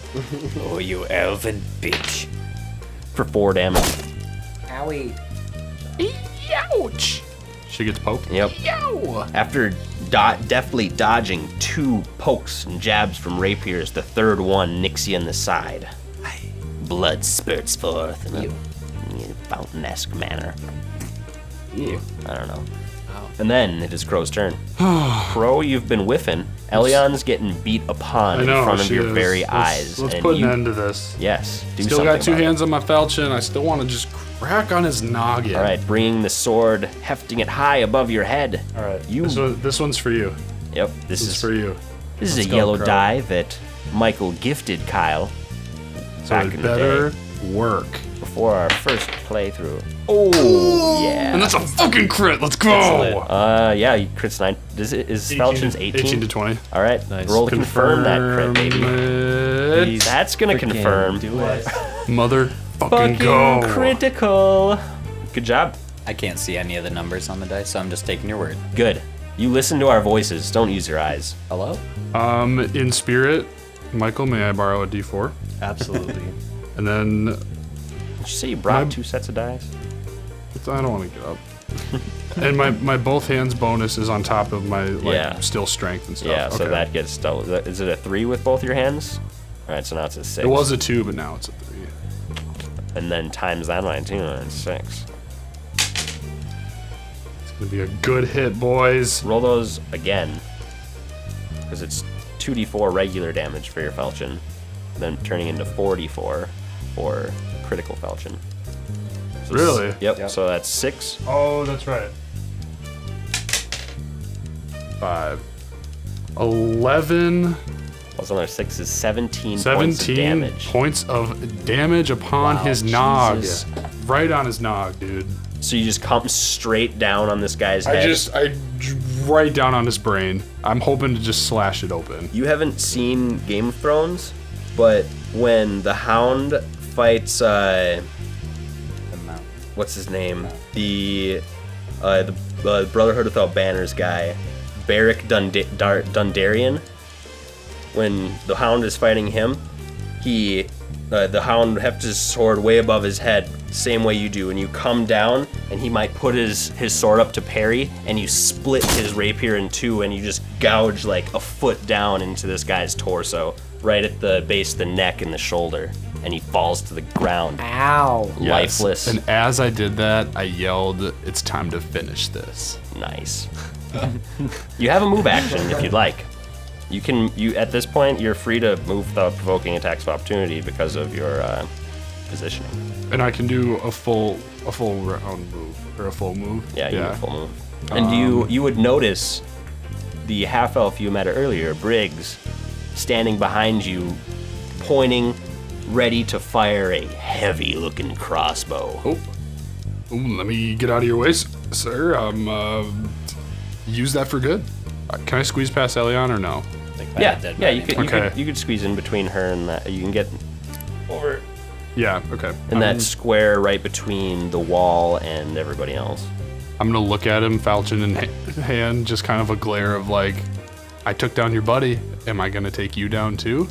Oh, you elven bitch. for 4 damage. Owie. Ouch! She gets poked. Yep. After deftly dodging 2 pokes and jabs from rapiers, the third one nicks you in the side. Blood spurts forth in a fountain-esque manner. I don't know. And then it is Crow's turn. Crow, you've been whiffing. Elion's getting beat upon I know, in front of she your is. very eyes. Let's and put you, an end to this. Yes, do Still something got 2 about it. hands on my falchion. I still want to just crack on his noggin. All right, bringing the sword, hefting it high above your head. All right. You. This one's for you. Yep. This is for you. This is Let's a go, yellow Crow. die that Michael gifted Kyle So back it in the better day work. before our first playthrough. Oh yeah. And that's a fucking crit. Let's go. Yeah, you crits 9. Is Falchion's 18? 18 to 20. All right, Nice. roll to confirm that crit, baby. It. That's gonna Freaking confirm. Do it. Mother fucking Fucking go. critical. Good job. I can't see any of the numbers on the dice, so I'm just taking your word. Good. You listen to our voices. Don't use your eyes. Hello? In spirit, Michael, may I borrow a D4? Absolutely. And then Did you say you brought My- 2 sets of dice? I don't want to get up. And my both hands bonus is on top of my still strength and stuff. Yeah, so Okay. that gets still. Is it a 3 with both your hands? All right, so now it's a 6. It was a 2, but now it's a 3. And then times that by 2, and it's 6. It's gonna be a good hit, boys. Roll those again, because it's 2d4 regular damage for your falchion, then turning into 4d4 for critical falchion. So Really? Yep. So that's 6. Oh, that's right. 5. 11. Plus another 6 is 17 points of 17 damage. points of damage upon Wow, his nog. Jesus. Right on his nog, dude. So you just come straight down on this guy's head. Right down on his brain. I'm hoping to just slash it open. You haven't seen Game of Thrones, but when the Hound fights, The mount. what's his name? The Brotherhood Without Banners guy, Beric Dondarrion. When the Hound is fighting him, the Hound hefts his sword way above his head, same way you do, and you come down, and he might put his sword up to parry, and you split his rapier in 2, and you just gouge like a foot down into this guy's torso, right at the base of the neck and the shoulder, and he falls to the ground, Ow. Yes. lifeless. And as I did that, I yelled, "It's time to finish this." Nice. You have a move action if you'd like. You at this point you're free to move without provoking attacks of opportunity because of your positioning. And I can do a full round move or a full move. Yeah, you do a full move. And you would notice the half elf you met earlier, Briggs, standing behind you, pointing, ready to fire a heavy-looking crossbow. Oh, let me get out of your way, sir. Use that for good. Can I squeeze past Elion or no? Yeah, you could squeeze in between her and that. You can get over Yeah, okay. in that square right between the wall and everybody else. I'm gonna look at him, falchion in hand, just kind of a glare of like, I took down your buddy. Am I gonna take you down too?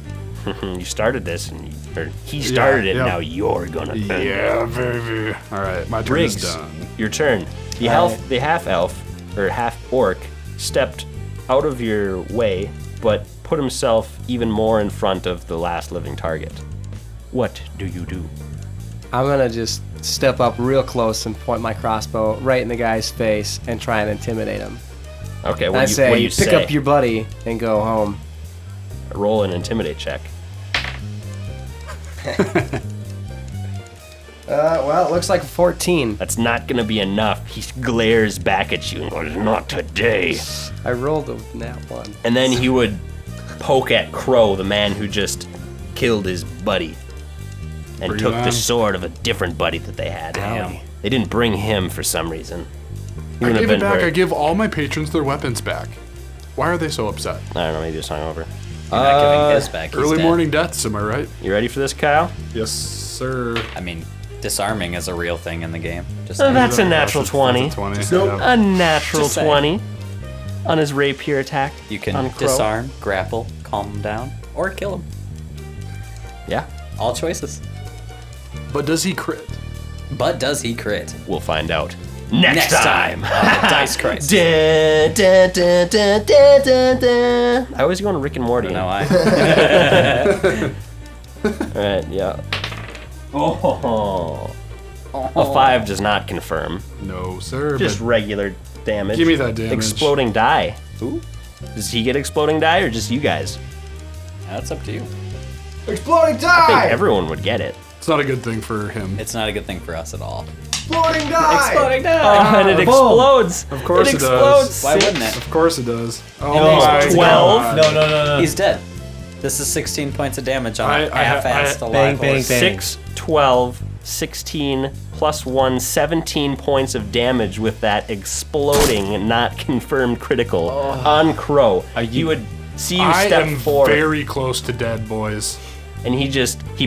You started this, or he started it. yeah. Now you're gonna end it. Yeah, very. All right, my turn Briggs, is done. your turn. The half elf or half orc stepped out of your way, but put himself even more in front of the last living target. What do you do? I'm gonna just step up real close and point my crossbow right in the guy's face and try and intimidate him. Okay, I what do you pick say? up your buddy and go home. Roll an intimidate check. Well, it looks like a 14. That's not gonna be enough. He glares back at you and goes, "Not today." I rolled a nat 1. And then he would poke at Crow, the man who just killed his buddy, and Bring took him the on. sword of a different buddy that they had. Ow. They didn't bring him for some reason. He I wouldn't give have it been back. I hurt. give all my patrons their weapons back. Why are they so upset? I don't know, maybe just hung over. You're not giving his back. He's Early dead. morning deaths, am I right? You ready for this, Kyle? Yes, sir. I mean, disarming is a real thing in the game. Just Oh, saying. that's a natural That's 20. 20. Nope. Yeah. A natural Just saying. 20 on his rapier attack. You can on Crow. disarm, grapple, calm him down, or kill him. Yeah, All choices. But does he crit? But does he crit? we'll find out next time. on the Dice Crisis. Da, da, da, da, da, da, da. I always go on Rick and Morty. No, I. Alright, yeah. Oh. A 5 does not confirm. No, sir. Just but regular damage. give me that damage. Exploding die. Ooh, Does he get exploding die or just you guys? that's up to you. Exploding I think die! everyone would get it. It's not a good thing for him. It's not a good thing for us at all. Exploding die! Oh, and it explodes. Of course it does. explodes. Why wouldn't it? Of course it does. Oh he's my 12. God. No. He's dead. This is 16 points of damage on a I- half-assed I- alive Bang, bang, horse. bang. 6, 12, 16, plus 1, 17 points of damage with that exploding, not confirmed critical on Crow. You would see you I step am forward, very close to dead, boys. and he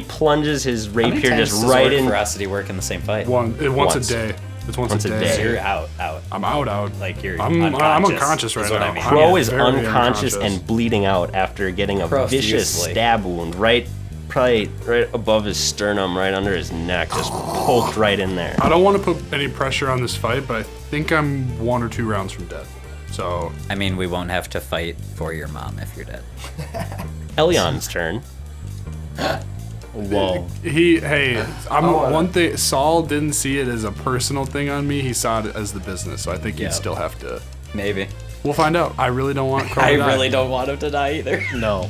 plunges his How many rapier times just does right orc in. ferocity work in the same fight? Once Once. a day. It's once Once a a day. day. So you're out. I'm out. Like you're I'm unconscious right is what now. I mean. Crow Yeah, is very unconscious unconscious. and bleeding out after getting a vicious Profusely. stab wound probably right above his sternum, right under his neck, just poked right in there. I don't want to put any pressure on this fight, but I think I'm 1 or 2 rounds from dead. So I mean, we won't have to fight for your mom if you're dead. Elion's turn. Whoa. one thing. Saul didn't see it as a personal thing on me. He saw it as the business. So I think Yeah. he'd still have to. Maybe. We'll find out. I really don't want Crow I to die. really don't want him to die either. No.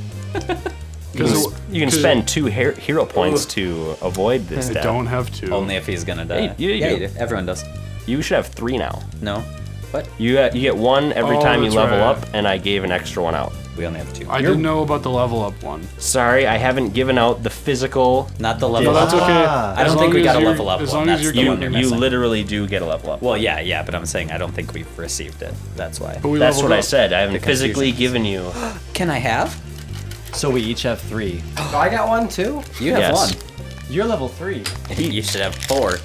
You can spend 2 hero points to avoid this I death. don't have to. Only if he's gonna die. Hey, you yeah, do. you do. Everyone does. You should have 3 now. No. What? You get 1 every Oh, time you that's level right. up, and I gave an extra 1 out. We only have 2. I didn't know about the level up one. Sorry, I haven't given out the physical. Not the level No, up. that's okay. I don't think we got a level up As one. long as That's you're the You, one you're you missing. literally do get a level up. Well, yeah, but I'm saying I don't think we've received it. That's why. But we That's leveled what I up. said. I haven't The physically confusion. given you. Can I have? So we each have 3. Oh, I got one too? You have Yes. You're level 3. one. You should have 4.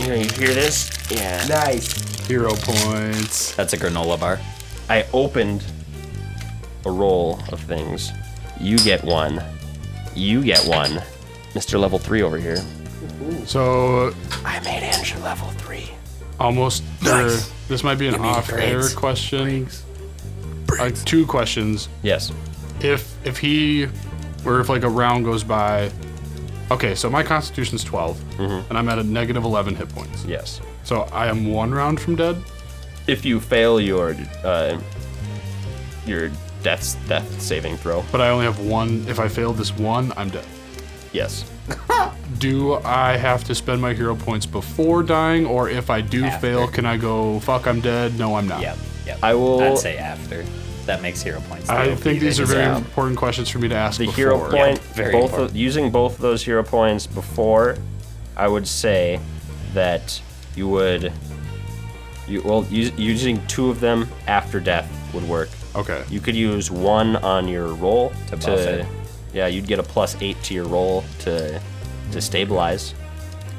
You hear this? Yeah. Nice. Hero points. That's a granola bar. I opened a roll of things. You get 1. You get 1. Mr. Level 3 over here. So I made Andrew level 3. almost. This might be an off-air grades. question. 2 questions. Yes. If he, or if like a round goes by. Okay, so my Constitution's 12, and I'm at a negative 11 hit points. Yes. So I am 1 round from dead. If you fail your death saving throw, But I only have 1. If I fail this 1, I'm dead. yes. Do I have to spend my hero points before dying, or if I do After. fail, can I go, fuck, I'm dead? No, I'm not. Yep. I will- I'd say after. That makes hero points. the I OP think these they are very deserve. important questions for me to ask The before. hero point, very both important. using both of those hero points before, I would say that you would, using 2 of them after death would work. Okay. You could use 1 on your roll To buff it. Yeah, you'd get a +8 to your roll to stabilize,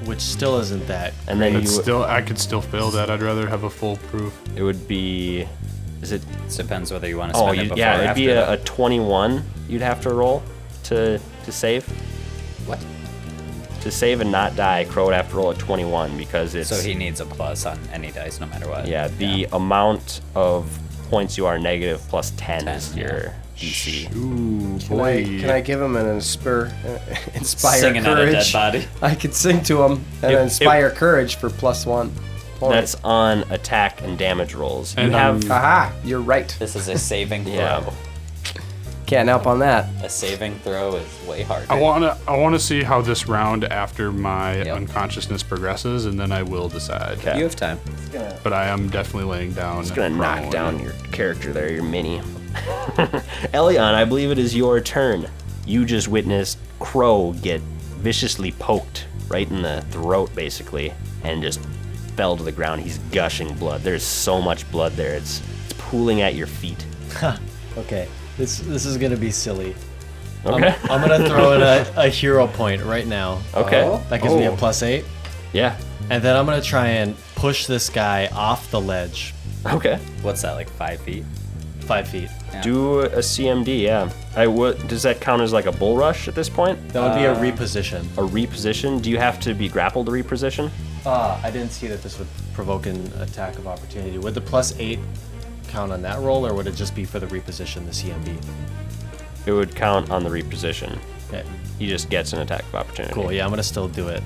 Which still isn't that. and then I could still fail that. I'd rather have a full proof. it would be, is it? It depends whether you want to Oh, spend it before or it'd after. be a that. 21. You'd have to roll to save. What? To save and not die, Crow would have to roll a 21 because it's. So he needs a plus on any dice, no matter what. Yeah, the amount of points you are negative plus 10 is 10, your DC. Ooh, Can boy. I give him an inspire Singing at a dead courage? body. I could sing to him and inspire courage for +1 point. That's on attack and damage rolls. You And, have. Aha, you're right. This is a saving throw. Yeah. Can't help on that. A saving throw is way harder. I wanna see how this round after my Yep. unconsciousness progresses, and then I will decide. Okay. You have time. But I am definitely laying down. It's gonna knock prone. down your character there, your mini. Elion, I believe it is your turn. You just witnessed Crow get viciously poked right in the throat, basically, and just fell to the ground. He's gushing blood. There's so much blood there. It's pooling at your feet. Okay, this is gonna be silly. Okay. I'm gonna throw in a hero point right now. Okay. Oh. That gives me a Oh. +8, Yeah. and then I'm gonna try and push this guy off the ledge, Okay. What's that, like 5 feet? 5 feet. Yeah. Do a CMD, yeah. I would. Does that count as like a bull rush at this point? That would be a reposition. A reposition? Do you have to be grappled to reposition? I didn't see that this would provoke an attack of opportunity. Would the +8 count on that roll, or would it just be for the reposition, the CMB? It would count on the reposition. Okay, He just gets an attack of opportunity. cool. Yeah, I'm gonna still do it.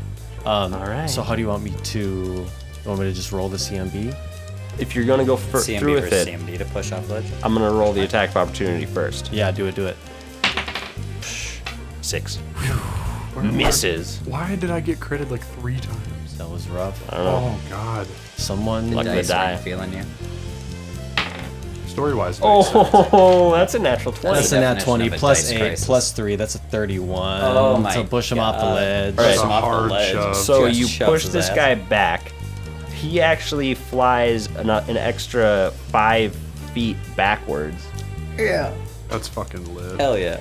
All right. So how do you want me to? You want me to just roll the CMB? If you're gonna go CMB through with versus it, CMD to push off ledge. I'm gonna roll the attack of opportunity first. Yeah, do it. 6. Misses. Why did I get critted like 3 times? That was rough. I don't know. Oh God. Someone. Luck. Dice die. aren't feeling you. Story-wise. Oh, that's a natural 20. That's a nat definition 20 of a plus dice 8 crisis. plus 3. That's a 31. Oh my to push him off the God. ledge. All right. Push him a off the hard ledge. shove. So Just you shoves push his this ass. guy back. He actually flies an extra 5 feet backwards. That's fucking lit. Hell yeah.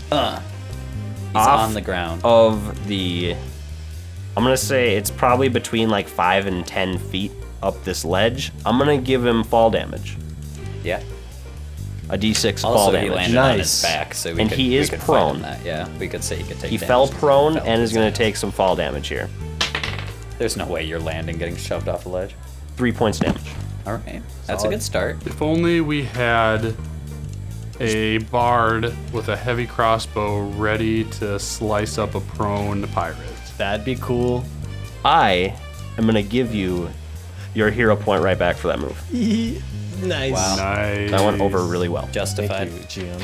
He's Off on the ground. Of the, I'm gonna say it's probably between like 5 and 10 feet up this ledge. I'm gonna give him fall damage. Yeah. A D6 fall Also, he damage. landed on his Nice. back, so we And could, he we is could fight prone. him that. Yeah, we could say he could take He damage fell since prone fell and is his gonna ass. take some fall damage here. There's no way you're landing getting shoved off a ledge. 3 points damage. All right. That's a good start. If only we had a bard with a heavy crossbow ready to slice up a prone pirate. That'd be cool. I am gonna give you your hero point right back for that move. Nice. Wow. Nice. That went over really well. Justified. Thank you, GM.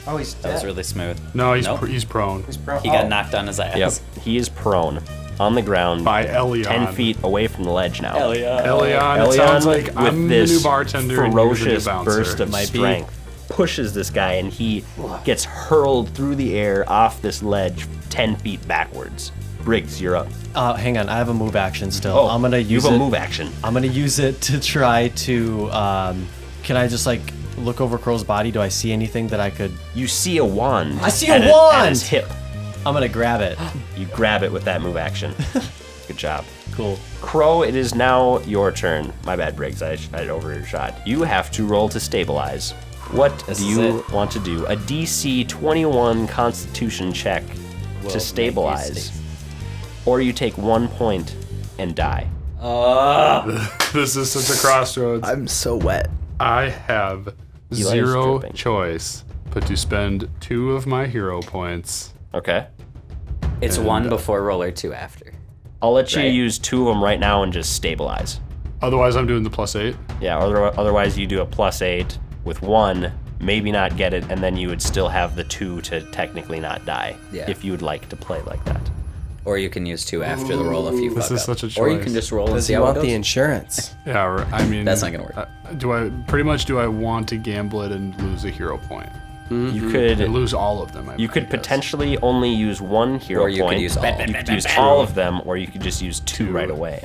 Oh, he's That was dead. really smooth. No, he's Nope. he's prone. He's pro- He got oh. knocked on his ass. Yep. He is prone on the ground, By Elion. 10 feet away from the ledge now. Hell yeah. Elion, it Elion, sounds like with I'm the this new bartender and you're the new ferocious bouncer. burst of Might be. strength pushes this guy, and he gets hurled through the air off this ledge 10 feet backwards. Briggs, you're up. Hang on, I have a move action still. Oh, I'm gonna you use have a it. move action. I'm gonna use it to try to. Can I just like look over Crow's body? Do I see anything that I could? You see a wand. I see a at wand! at his hip. I'm gonna grab it. You grab it with that move action. Good job. Cool. Crow, it is now your turn. My bad, Briggs. I overshot. You have to roll to stabilize. What This do is you it. want to do? A DC 21 Constitution check Will to make stabilize, you or you take 1 point and die. This is such a crossroads. I'm so wet. I have Eli's 0 dripping. choice but to spend 2 of my hero points. Okay. It's 1 before roll or 2 after. I'll let you Right. use 2 of them right now and just stabilize. Otherwise, I'm doing the +8. Yeah. Otherwise, you do a +8 with 1. maybe not get it, and then you would still have the 2 to technically not die. Yeah. If you would like to play like that. Or you can use 2 after the roll if you This fuck is up. such a Or you choice. can just roll and Does see he how it want goes. the insurance? Yeah, I mean, That's not gonna work. Do I do I want to gamble it and lose a hero point? You could And lose all of them. you could potentially only use 1 hero Or you could point. use all. You could use all of them, or you could just use 2 right away.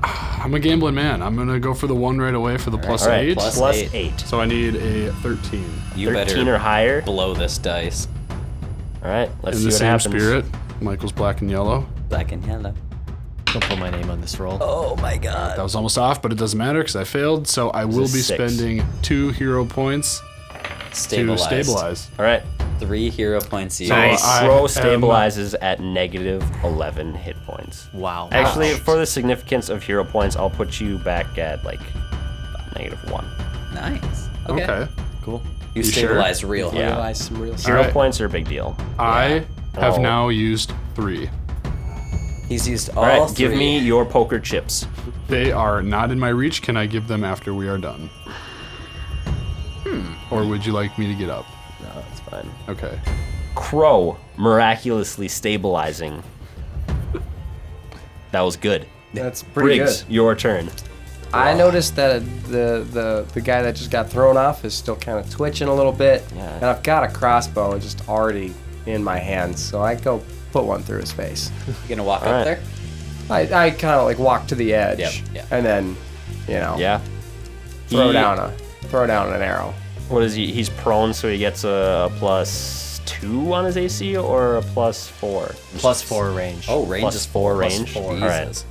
I'm a gambling man. I'm gonna go for the 1 right away for the plus All right, 8. plus plus 8. 8. So I need a 13. You 13 better or higher. blow this dice. All right, let's In see the what same happens. spirit, Michael's black and yellow. Black and yellow. Don't put my name on this roll. Oh my god. That was almost off, but it doesn't matter because I failed. So I will be 6. spending 2 hero points Stabilized. to stabilize. All right. 3 hero points each. So I Crow am- stabilizes at negative 11 hit points. Wow. Actually, for the significance of hero points, I'll put you back at like negative 1. Nice. Okay. Okay. Cool. You You sure? stabilize real hard. Yeah. Realize some real Hero Alright. points are a big deal. I have Oh. now used 3. He's used all All right, 3. give me your poker chips. They are not in my reach. Can I give them after we are done? Or would you like me to get up? No, that's fine. Okay. Crow miraculously stabilizing. That was good. That's pretty Briggs, good. your turn. I noticed that the guy that just got thrown off is still kind of twitching a little bit, Yeah. and I've got a crossbow just already in my hands, so I go put one through his face. You gonna walk All up right. there? I kind of like walk to the edge, Yep, yeah. and then, Yeah. throw He- down an arrow. What is he? He's prone, so he gets a +2 on his AC or a +4? +4 range. Oh, range Plus is 4 plus range? 4. Alright. Jesus.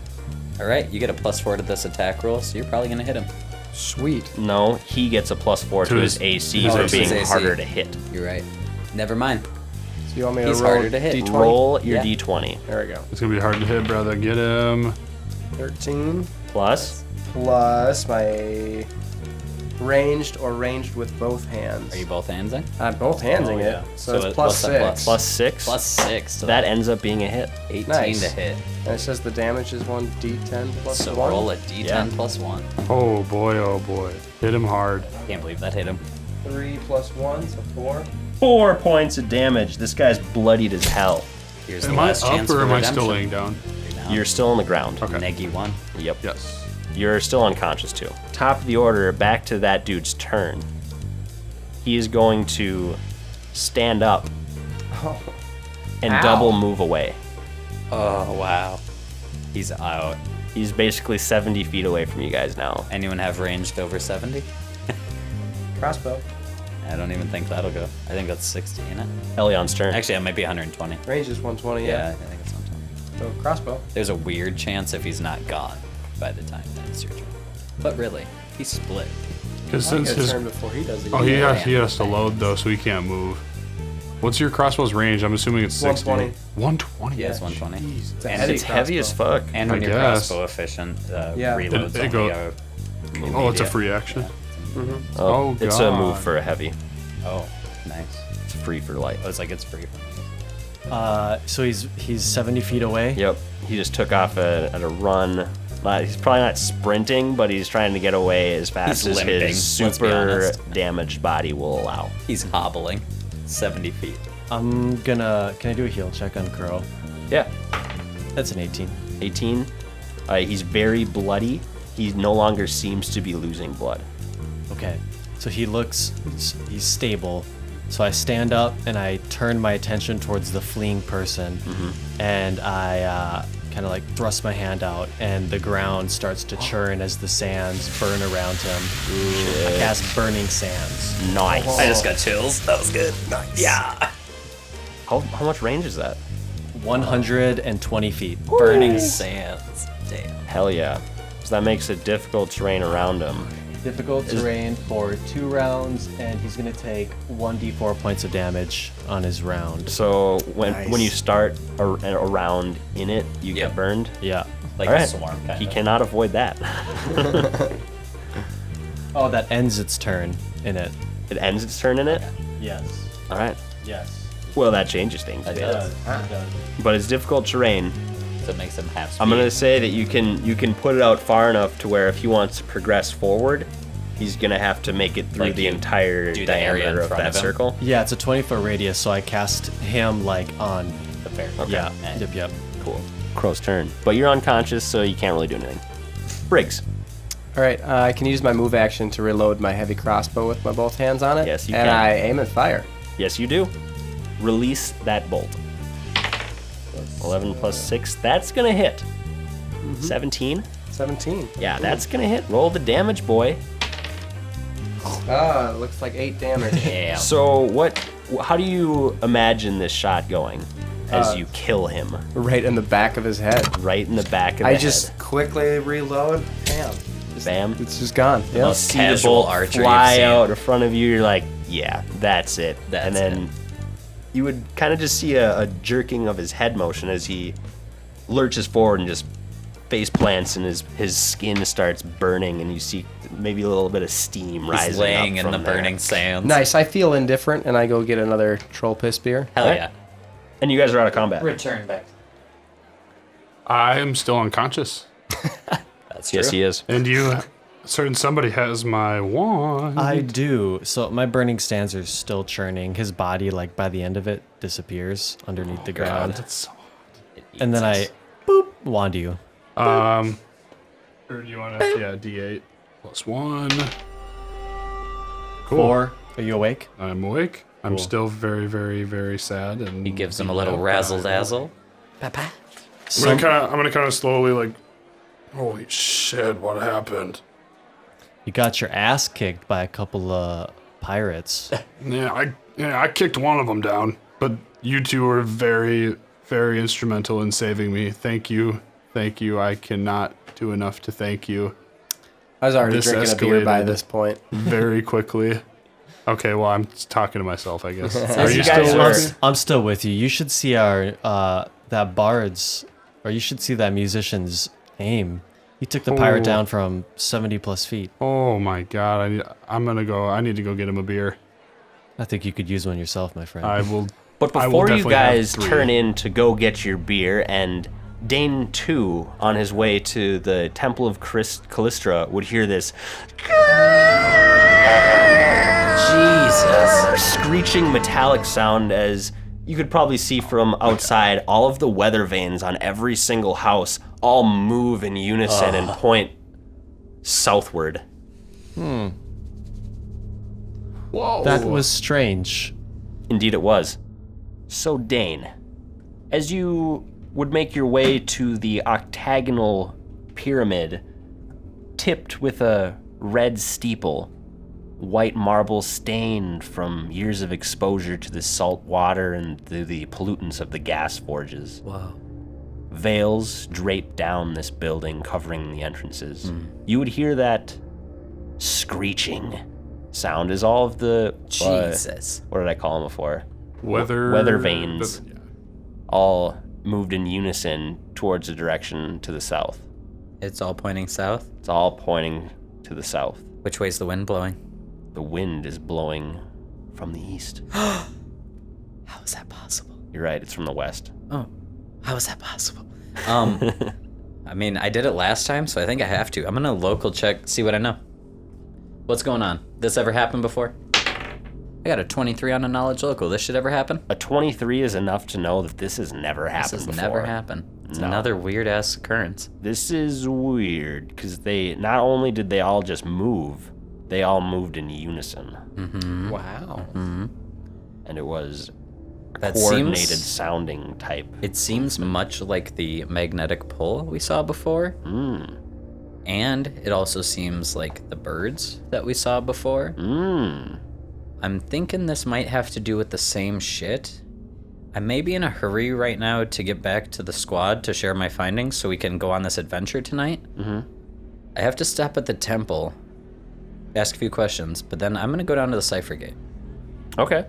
Alright, you get a +4 to this attack roll, so you're probably gonna hit him. Sweet. No, he gets a +4 to his AC his for AC. being AC. harder to hit. You're right. Never mind. So you want me to He's roll harder to hit. D20? Roll your Yeah. D20. There we go. It's gonna be hard to hit, brother. Get him. 13 Plus, plus my ranged or ranged with both hands. Are you both handsing? I'm both handsing Oh, yeah. it, so, So it's it- plus what's that 6. plus 6. Plus 6. So That ends up being a hit. 18 Nice. to hit. And it says the damage is 1d10 plus So 1. roll a D10 Yeah. plus 1. Oh boy, oh boy. Hit him hard. Can't believe that hit him. 3 plus 1, so 4. 4 points of damage. This guy's bloodied as hell. Here's Am the I last up chance or for am I redemption. still laying down? You're down. You're still on the ground. Okay. Neggy 1. Yep. Yes. You're still unconscious too. Top of the order, back to that dude's turn. He is going to stand up and Ow. double move away. Oh, wow. He's out. He's basically 70 feet away from you guys now. Anyone have ranged over 70? Crossbow. I don't even think that'll go. I think that's 60, isn't it? Elion's turn. Actually, it might be 120. Range is 120, Yeah, I yeah. think it's 120. So crossbow. There's a weird chance if he's not gone by the time that it's your turn. But really, he's split. Because I'll since get a his turn before he does it. oh he Yeah. has to load though, so he can't move. What's your crossbow's range? I'm assuming it's 60. 120. 120. He has 120. It's a And heavy It's heavy as crossbow. fuck. And when I you're guess. crossbow efficient, Yeah. reloads It only go- are Oh, it's a immediate. free action. Oh, it's a God. move for a heavy. Oh, nice. It's free for light. Oh, it's like it's free for me. So he's 70 feet away. Yep. He just took off at a run. He's probably not sprinting, but he's trying to get away as fast He's as limping, his let's be super honest. damaged body will allow. He's hobbling 70 feet. I'm gonna. Can I do a heal check on Crow? Yeah. That's an 18. 18. He's very bloody. He no longer seems to be losing blood. Okay. So he's stable. So I stand up and I turn my attention towards the fleeing person, and I kind of like thrust my hand out, and the ground starts to churn as the sands burn around him. I cast Burning Sands. Nice. I just got chills. That was good. Nice. Yeah. How much range is that? 120 feet. Burning sands. Damn. Hell yeah. So that makes it difficult terrain around him. Difficult terrain for 2 rounds, and he's gonna take 1d4 points of damage on his round. So when you start a round in it, you Yep. get burned. Yeah. Like All a right. swarm kind He of. cannot avoid that. Oh, that ends its turn in it. It ends its turn in it. Yes. All right. Yes. Well, that changes things. That a bit. does. It does. But it's difficult terrain. So it makes him half speed. I'm gonna say that you can put it out far enough to where if he wants to progress forward, He's gonna have to make it through Like the you entire do the area in diameter of front that of him? circle. Yeah, it's a 20-foot radius, so I cast him like on. The fair. Yeah. Yep. Cool. Crow's turn. But you're unconscious, so you can't really do anything. Briggs. All right, I can use my move action to reload my heavy crossbow with my both hands on it. Yes, you and can. I aim and fire. Yes, you do. Release that bolt. 11 plus 6. That's going to hit. 17. 17. Yeah, that's going to hit. Roll the damage, boy. Ah, looks like 8 damage. Damn. So how do you imagine this shot going as you kill him? Right in the back of his head. Right in the back of the I head. just quickly reload. Bam. Bam. It's just gone. Yep. most See the casual bolt archery fly you've seen. out in front of you. You're like, yeah, that's it. That's and then you would kind of just see a jerking of his head motion as he lurches forward and just face plants, and his skin starts burning, and you see maybe a little bit of steam rising He's laying up in the from there. burning sands. Nice. I feel indifferent, and I go get another troll piss beer. Hell Alright. yeah. And you guys are out of combat. Return back. I am still unconscious. That's true. Yes, he is. And somebody has my wand. I do. So my burning sands are still churning. His body, like by the end of it, disappears underneath the God, ground. that's so... And then I, boop, wand you. Or do you want to? Yeah, D8 plus 1. Cool. 4. Are you awake? I'm awake. I'm Cool. still very, very, very sad. And He gives him a little razzle dazzle. I'm gonna kind of slowly like. Holy shit! What happened? You got your ass kicked by a couple of pirates. Yeah, I kicked one of them down, but you two were very, very instrumental in saving me. Thank you. I cannot do enough to thank you. I was already This drinking a beer by escalated. this point. Very quickly. Okay, well, I'm talking to myself, I guess. Are As you you guys still are- with me? I'm still with you. You should see our that bard's, or you should see that musician's aim. He took the pirate Oh. down from 70 plus feet. Oh my god, I need to go get him a beer. I think you could use one yourself, my friend. I will. But I will before you definitely have guys 3. turn in to go get your beer, and Dane 2, on his way to the Temple of Callistra, would hear this Jesus. screeching metallic sound as you could probably see from outside. All of the weather vanes on every single house all move in unison and point southward. Whoa. That was strange. Indeed it was. So Dane, as you would make your way to the octagonal pyramid, tipped with a red steeple, white marble stained from years of exposure to the salt water and the pollutants of the gas forges. Whoa. Veils draped down this building, covering the entrances. You would hear that screeching sound as all of the... Jesus. what did I call them before? weather vanes. All moved in unison towards the direction to the south. It's all pointing south. It's all pointing to the south. Which way's the wind blowing? The wind is blowing from the east. How is that possible? You're right, it's from the west. Oh, how is that possible? I mean, I did it last time, so I think I have to. I'm gonna local check, see what I know. What's going on? This ever happened before? I got a 23 on a knowledge local. This should ever happen? A 23 is enough to know that this has never This happened has before. never happened. It's No. another weird ass occurrence. This is weird, because they not only did they all just move, they all moved in unison. Wow. And it was a That coordinated seems- sounding type. It seems much like the magnetic pull we saw before. And it also seems like the birds that we saw before. I'm thinking this might have to do with the same shit. I may be in a hurry right now to get back to the squad to share my findings so we can go on this adventure tonight. I have to stop at the temple, ask a few questions, but then I'm gonna go down to the Cipher Gate. Okay.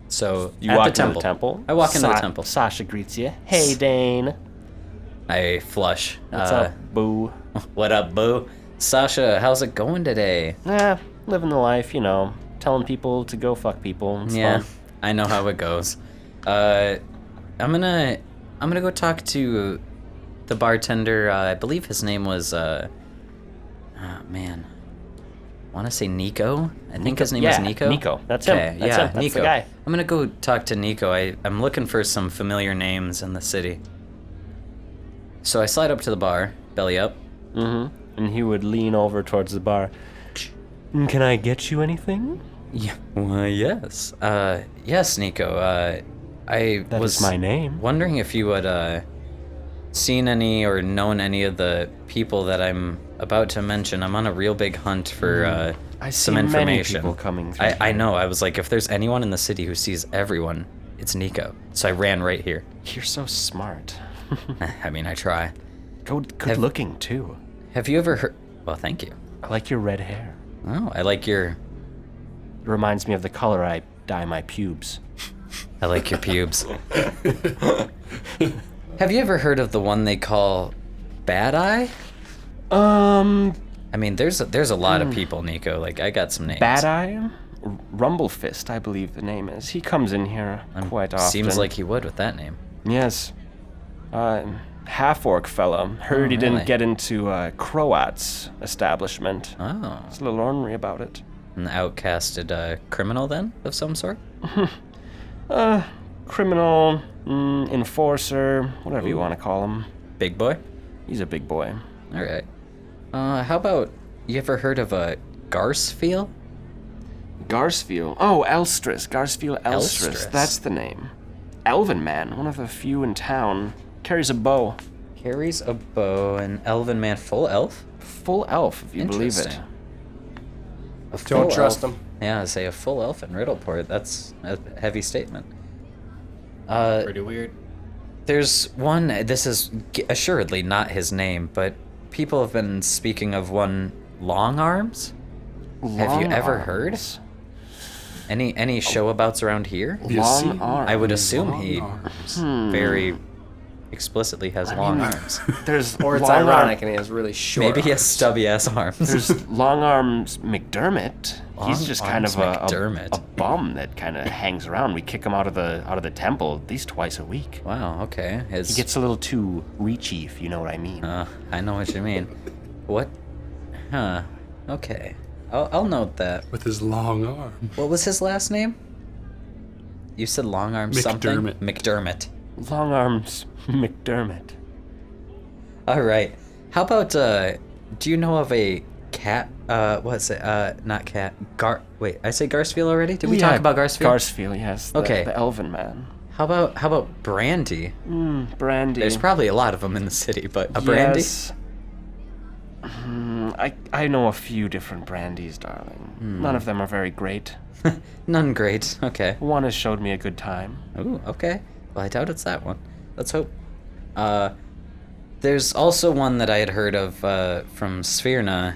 So You at walk the into temple. the temple. I walk into the temple. Sasha greets you. Hey, Dane. I flush. What's up, boo? What up, boo? Sasha, how's it going today? Living the life, telling people to go fuck people. It's Yeah, fun. I know how it goes. I'm gonna go talk to the bartender. I believe his name was man. want to say Nico. I think his name is Nico. Nico. That's him. Okay, That's yeah, him. That's Nico. the guy. I'm gonna go talk to Nico. I'm looking for some familiar names in the city. So I slide up to the bar, belly up. And he would lean over towards the bar. Can I get you anything? Yeah. Well, yes. Yes, Nico. I That was is my name. wondering if you had seen any or known any of the people that I'm about to mention. I'm on a real big hunt for I some see many information. people coming through I here. know. I was like, if there's anyone in the city who sees everyone, it's Nico. So I ran right here. You're so smart. I mean, I try. Good looking, too. Have you ever heard? Well, thank you. I like your red hair. Oh, I like your It reminds me of the color I dye my pubes. pubes. Have you ever heard of the one they call Bad Eye? I mean, there's a lot of people, Nico. Like, I got some names. Bad Eye? Rumblefist, I believe the name is. He comes in here quite often. Seems like he would with that name. Yes. Half-orc fella. Heard he really? didn't get into Croat's establishment. Oh, He's a little ornery about it. an outcasted criminal then, of some sort? Criminal, enforcer, whatever you want to call him. Big boy? He's a big boy. All right. How about, you ever heard of a Garcefield? Garsfield. Oh, Elstress. Garsfield Elstress. Elstress. That's the name. Elven man, one of the few in town. Carries a bow. Carries a bow, an elven man, full elf? Full elf, if you believe it. Interesting. A full Don't trust elf. him. Yeah, I say a full elf in Riddleport. That's a heavy statement. Pretty weird. There's one, this is assuredly not his name, but people have been speaking of one Long Arms. Have you ever heard? Arms. Any showabouts around here? Long arms. I would assume he Arms. very explicitly has long arms. There's Or it's long ironic and he has really short Maybe he has arms. stubby ass arms. There's Long Arms McDermott. He's just kind of Arms McDermott. a bum that kind of hangs around. We kick him out of the temple at least twice a week. Wow, okay. He gets a little too reachy, if you know what I mean. I know what you mean. What? Huh. Okay. I'll note that. With his long arm. What was his last name? You said Long Arms something? McDermott. McDermott. Long Arms McDermott. All right. How about, do you know of a cat, what's it, not cat, wait, I say Garcefield already? Did we talk about Garcefield? Garcefield, yes. Okay. The Elven man. How about Brandy? Brandy. There's probably a lot of them in the city, but a Brandy? Yes. I know a few different brandies, darling. None of them are very great. None great. Okay. One has showed me a good time. Ooh, okay. Well, I doubt it's that one. Let's hope. There's also one that I had heard of from Sphyrna,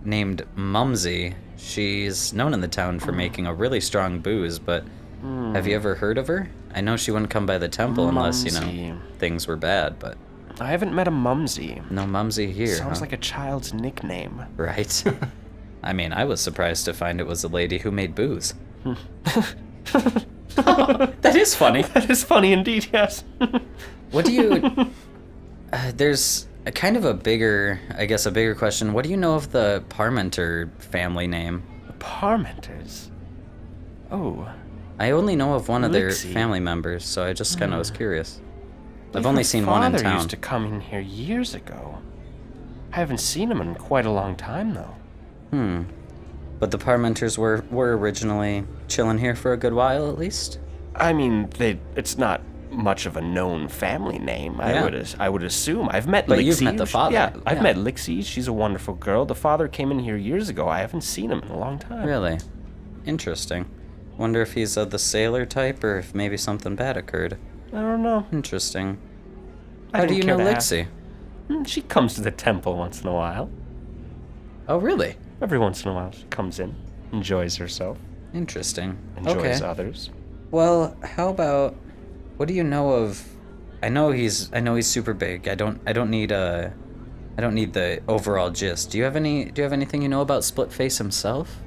named Mumsy. She's known in the town for making a really strong booze, but have you ever heard of her? I know she wouldn't come by the temple unless, Mumsy. things were bad, but I haven't met a Mumsy. no Mumsy here, Sounds huh? like a child's nickname. Right. I mean, I was surprised to find it was a lady who made booze. That is funny. That is funny indeed, yes. What do you... there's a kind of a bigger question. What do you know of the Parmenter family name? Parmenters. Oh. I only know of one of their Lixie. family members, so I just kind of was curious. I've My only seen one in father town. used to come in here years ago. I haven't seen him in quite a long time, though. But the Parmenters were originally chilling here for a good while, at least? I mean, it's not much of a known family name. Yeah. I would assume. I've met But Lixie. you've met the father. Yeah, I've Yeah. met Lixie. She's a wonderful girl. The father came in here years ago. I haven't seen him in a long time. Really? Interesting. Wonder if he's the sailor type, or if maybe something bad occurred. I don't know. Interesting. I How do didn't you care know to ask. Lixie? She comes to the temple once in a while. Oh, really? Every once in a while, she comes in, enjoys herself, Interesting. enjoys Okay. others. Well, how about, what do you know of? I know he's super big. I don't need the overall gist. Do you have anything you know about Splitface himself?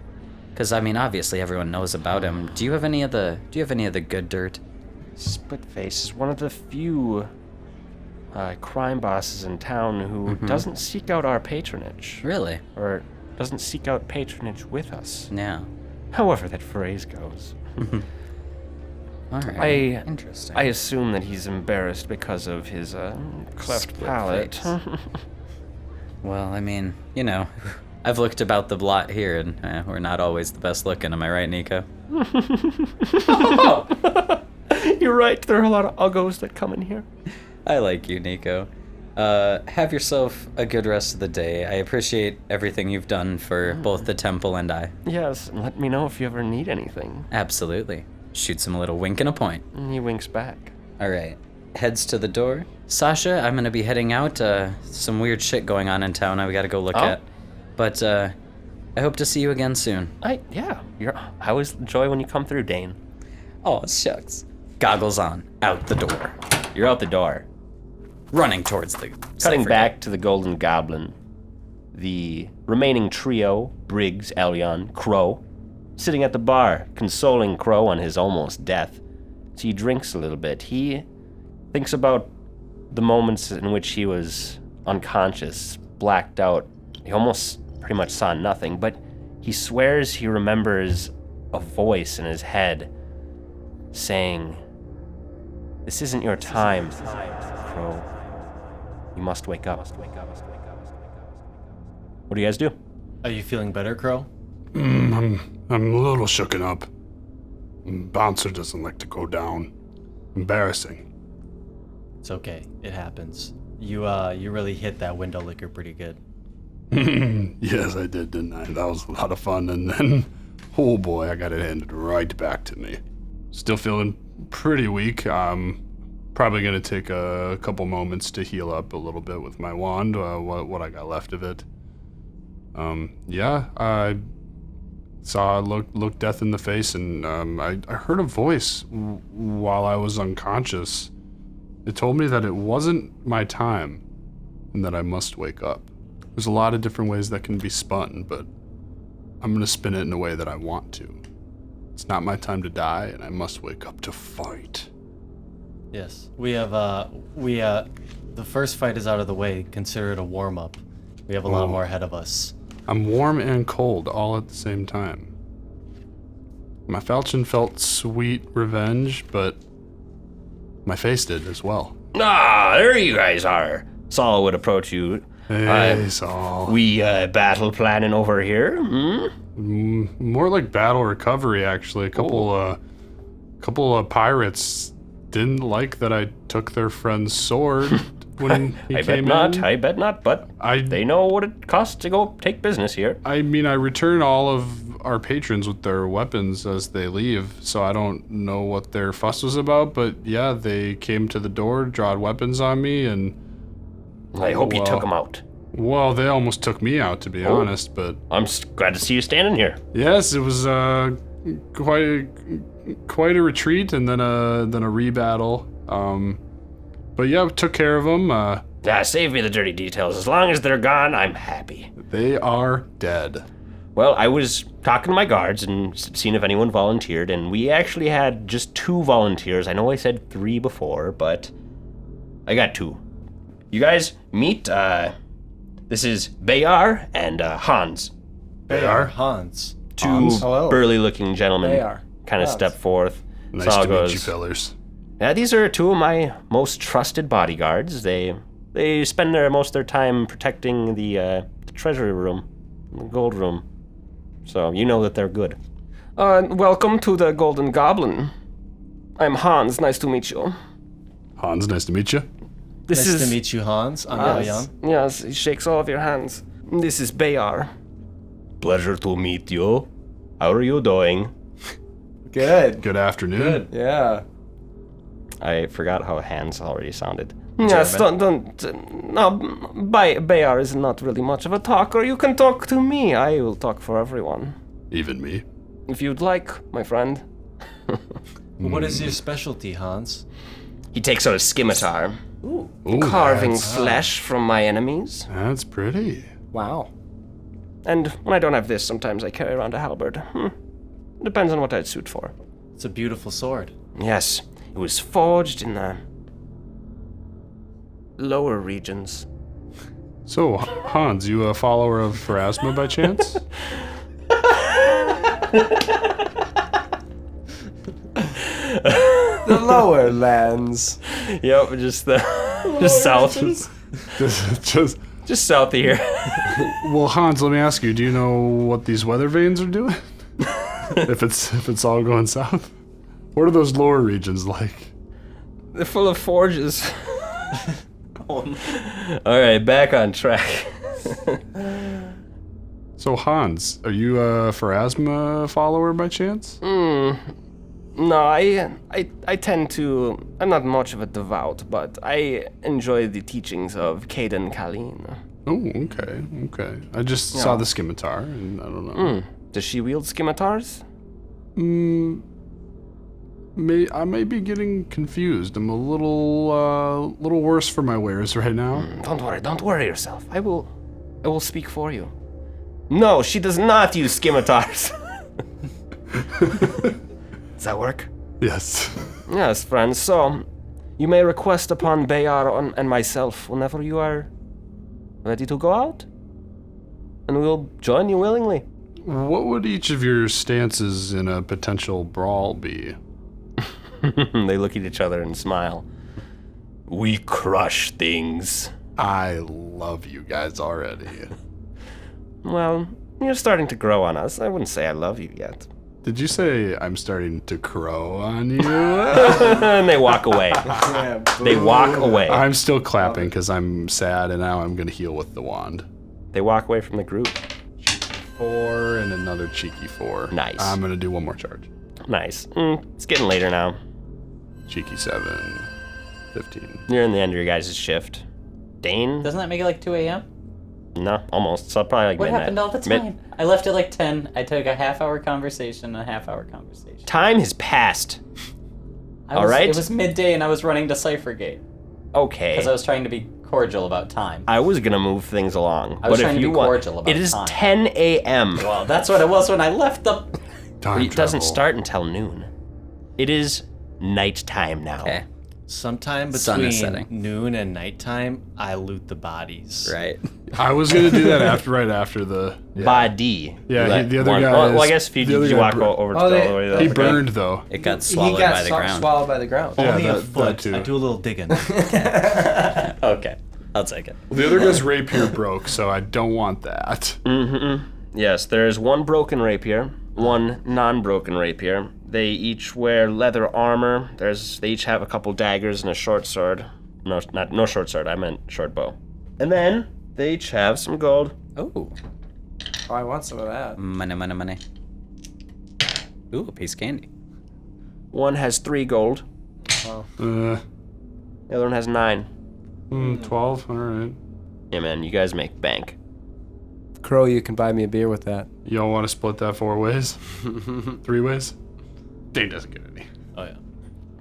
Because I mean, obviously everyone knows about him. Do you have any of the good dirt? Splitface is one of the few crime bosses in town who doesn't seek out our patronage. Really? Or doesn't seek out patronage with us. Yeah. However that phrase goes. All right. I Interesting. assume that he's embarrassed because of his cleft Split palate. face. Well, I mean, you know, I've looked about the lot here, and we're not always the best looking. Am I right, Nico? You're right. There are a lot of uggos that come in here. I like you, Nico. Have yourself a good rest of the day. I appreciate everything you've done for both the temple and I. Yes, and let me know if you ever need anything. Absolutely. Shoots him a little wink and a point. And he winks back. All right. Heads to the door. Sasha, I'm gonna be heading out. Some weird shit going on in town we gotta go look at. But I hope to see you again soon. I always enjoy when you come through, Dane. Oh, shucks. Goggles on. Out the door. You're out the door. Running towards the Cutting cipher back to the Golden Goblin. The remaining trio, Briggs, Elyon, Crow, sitting at the bar, consoling Crow on his almost death. So he drinks a little bit. He thinks about the moments in which he was unconscious, blacked out. He almost pretty much saw nothing, but he swears he remembers a voice in his head saying, "This isn't your time, Crow. You must wake up." What do you guys do? Are you feeling better, Crow? I'm a little shooken up. Bouncer doesn't like to go down. Embarrassing. It's okay. It happens. You really hit that window liquor pretty good. Yes, I did, didn't I? That was a lot of fun, and then, oh boy, I got it handed right back to me. Still feeling pretty weak. Probably gonna take a couple moments to heal up a little bit with my wand, what I got left of it. I looked death in the face, and I heard a voice while I was unconscious. It told me that it wasn't my time, and that I must wake up. There's a lot of different ways that can be spun, but I'm gonna spin it in a way that I want to. It's not my time to die, and I must wake up to fight. Yes. We have the first fight is out of the way. Consider it a warm-up. We have a lot more ahead of us. I'm warm and cold all at the same time. My falchion felt sweet revenge, but my face did as well. Ah, there you guys are. Saul would approach you. Hey, Saul. We battle planning over here? More like battle recovery, actually. A couple of pirates didn't like that I took their friend's sword when he came in. I bet not, but they know what it costs to go take business here. I mean, I return all of our patrons with their weapons as they leave, so I don't know what their fuss was about, but yeah, they came to the door, drawed weapons on me, and... I hope you took them out. Well, they almost took me out, to be honest, but... I'm glad to see you standing here. Yes, it was quite a retreat, and then a rebattle. But yeah, took care of them. Save me the dirty details. As long as they're gone, I'm happy. They are dead. Well, I was talking to my guards and seeing if anyone volunteered, and we actually had just 2 volunteers. I know I said 3 before, but I got 2. You guys meet, this is Bayar and Hans. Bayar? Hans. 2 Hello. burly-looking gentlemen Bayar. kind of Hans. step forth. Nice Saul to meet goes, you, fellers. Yeah, these are 2 of my most trusted bodyguards. They spend most of their time protecting the treasury room, the gold room. So you know that they're good. Welcome to the Golden Goblin. I'm Hans. Nice to meet you. Hans, nice to meet you. This Nice is to meet you, Hans. I'm Elyon. Yes, he shakes all of your hands. This is Bayar. Pleasure to meet you. How are you doing? Good. Good afternoon. Good. Yeah. I forgot how Hans already sounded. Yes, no, Bayar is not really much of a talker. You can talk to me. I will talk for everyone. Even me. If you'd like, my friend. What is your specialty, Hans? He takes out a scimitar, Ooh, carving that's, flesh from my enemies. that's pretty. Wow. And when I don't have this, sometimes I carry around a halberd. Depends on what I'd suit for. It's a beautiful sword. Yes, it was forged in the lower regions. So, Hans, you a follower of Pharasma by chance? The lower lands. Yep, just south. Just, south of here. well, Hans, let me ask you, do you know what these weather vanes are doing? if it's all going south? What are those lower regions like? They're full of forges. All right, back on track. So, Hans, are you a Pharasma follower by chance? No, I tend to. I'm not much of a devout, but I enjoy the teachings of Caden Kalin. Oh, okay. I just saw the scimitar, and I don't know. Does she wield scimitars? I may be getting confused. I'm a little worse for my wares right now. Don't worry yourself. I will speak for you. No, she does not use scimitars. Does that work? Yes. Yes, friends. So, you may request upon Bayar and myself whenever you are ready to go out, and we'll join you willingly. What would each of your stances in a potential brawl be? They look at each other and smile. We crush things. I love you guys already. Well, you're starting to grow on us. I wouldn't say I love you yet. Did you say I'm starting to crow on you? And they walk away. Yeah, They walk away. I'm still clapping because I'm sad, and now I'm going to heal with the wand. They walk away from the group. 4 and another cheeky 4. Nice. I'm going to do one more charge. Nice. It's getting later now. Cheeky 7. 15. You're in the end of your guys' shift. Dane? Doesn't that make it like 2 a.m.? No, almost. So probably like What midnight. happened all the time? I left at like 10. I took a half-hour conversation, a half-hour conversation. Time has passed. All right. It was midday, and I was running to Cyphergate Okay. because I was trying to be cordial about time. I was gonna move things along. I was but trying if to you be want, cordial about it is time. 10 a.m. Well, that's what it was when I left the. Time It doesn't travel. start until noon. It is nighttime now. Okay. Sometime Sun is between setting. noon and nighttime, I loot the bodies. Right. I was going to do that right after the... Body. Yeah, You let the other one- guy Well, I is- guess if you, the other did you guy walk bur- over to Oh, the they- other way. He Okay. burned, though. It got He swallowed got by the ground. swallowed by the ground. Yeah, Only a that foot. too. I do a little digging. Okay. I'll take it. The other guy's rapier broke, so I don't want that. Yes, there is one broken rapier, one non-broken rapier. They each wear leather armor. They each have a couple daggers and a short sword. No short sword. I meant short bow. And then they each have some gold. Oh. Oh, I want some of that. Money. Ooh, a piece of candy. One has 3 gold. Uh, The other one has 9. 12? All right. Yeah, man, you guys make bank. Crow, you can buy me a beer with that. Y'all want to split that 4 ways? 3 ways? Dane doesn't get any. Oh yeah.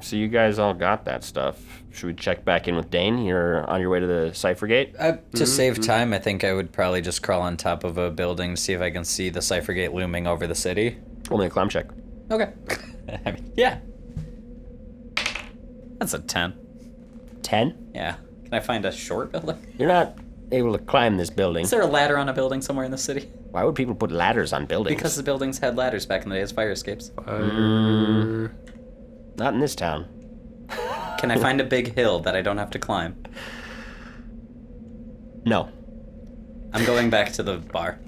So you guys all got that stuff. Should we check back in with Dane? You're on your way to the Cipher Gate? To save time, I think I would probably just crawl on top of a building to see if I can see the Cipher Gate looming over the city. Only a climb check. Okay. I mean, yeah. That's a 10. 10? Yeah. Can I find a short building? You're not able to climb this building. Is there a ladder on a building somewhere in the city? Why would people put ladders on buildings? Because the buildings had ladders back in the day as fire escapes. Not in this town. Can I find a big hill that I don't have to climb? No. I'm going back to the bar.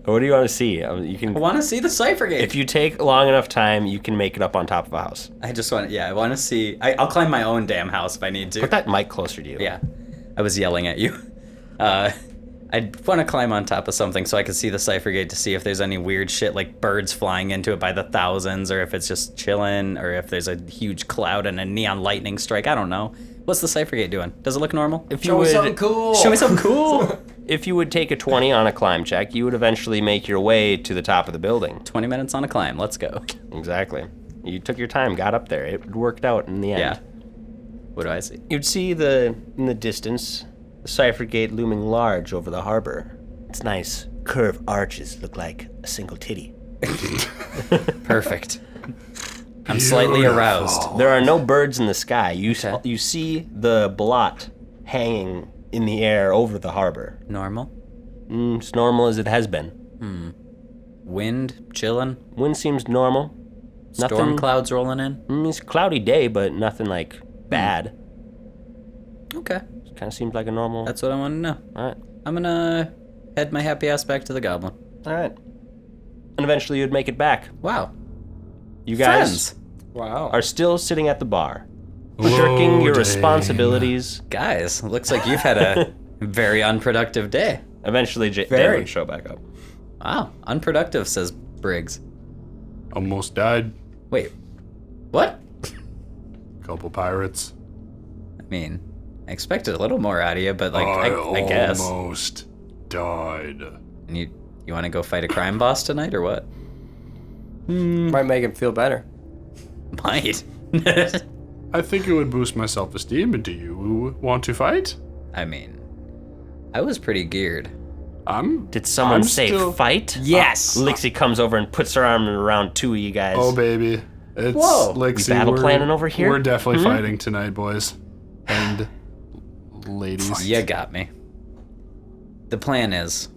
What do you want to see? You I can. want to see the Cipher Gate. If you take long enough time, you can make it up on top of a house. I just want, I want to see. I'll climb my own damn house if I need to. Put that mic closer to you. Yeah, I was yelling at you. I'd want to climb on top of something so I could see the Cipher Gate to see if there's any weird shit like birds flying into it by the thousands, or if it's just chilling, or if there's a huge cloud and a neon lightning strike. I don't know. What's the Cipher Gate doing? Does it look normal? If you would, cool. Show me something cool. if you would take a 20 on a climb check, you would eventually make your way to the top of the building. 20 minutes on a climb. Let's go. Exactly. You took your time, got up there. It worked out in the end. Yeah. What do I see? You'd see in the distance, the Cipher Gate looming large over the harbor. Its nice curved arches look like a single titty. Perfect. I'm slightly aroused. There are no birds in the sky. You see the blot hanging in the air over the harbor. Normal. It's normal as it has been. Wind chilling. Wind seems normal. Storm clouds rolling in. It's a cloudy day, but nothing like bad. Okay. Kind of seems like a normal. That's what I want to know. All right. I'm gonna head my happy ass back to the goblin. All right. And eventually you'd make it back. Wow. You guys Friends. Wow. are still sitting at the bar, shirking your Loading. responsibilities. Guys, looks like you've had a very unproductive day. Eventually, they Very. would show back up. Wow. Unproductive, says Briggs. Almost died. Wait. What? Couple pirates. I mean, I expected a little more out of you, but like, I guess. Almost died. And you want to go fight a crime boss tonight, or what? Might make him feel better. Might. I think it would boost my self-esteem. Do you want to fight? I mean, I was pretty geared. Did someone I'm say still- fight? Yes. Lixie comes over and puts her arm around two of you guys. Oh, baby. It's Whoa. Lixie. We battle We're- planning over here? We're definitely fighting tonight, boys. And ladies. You got me. The plan is...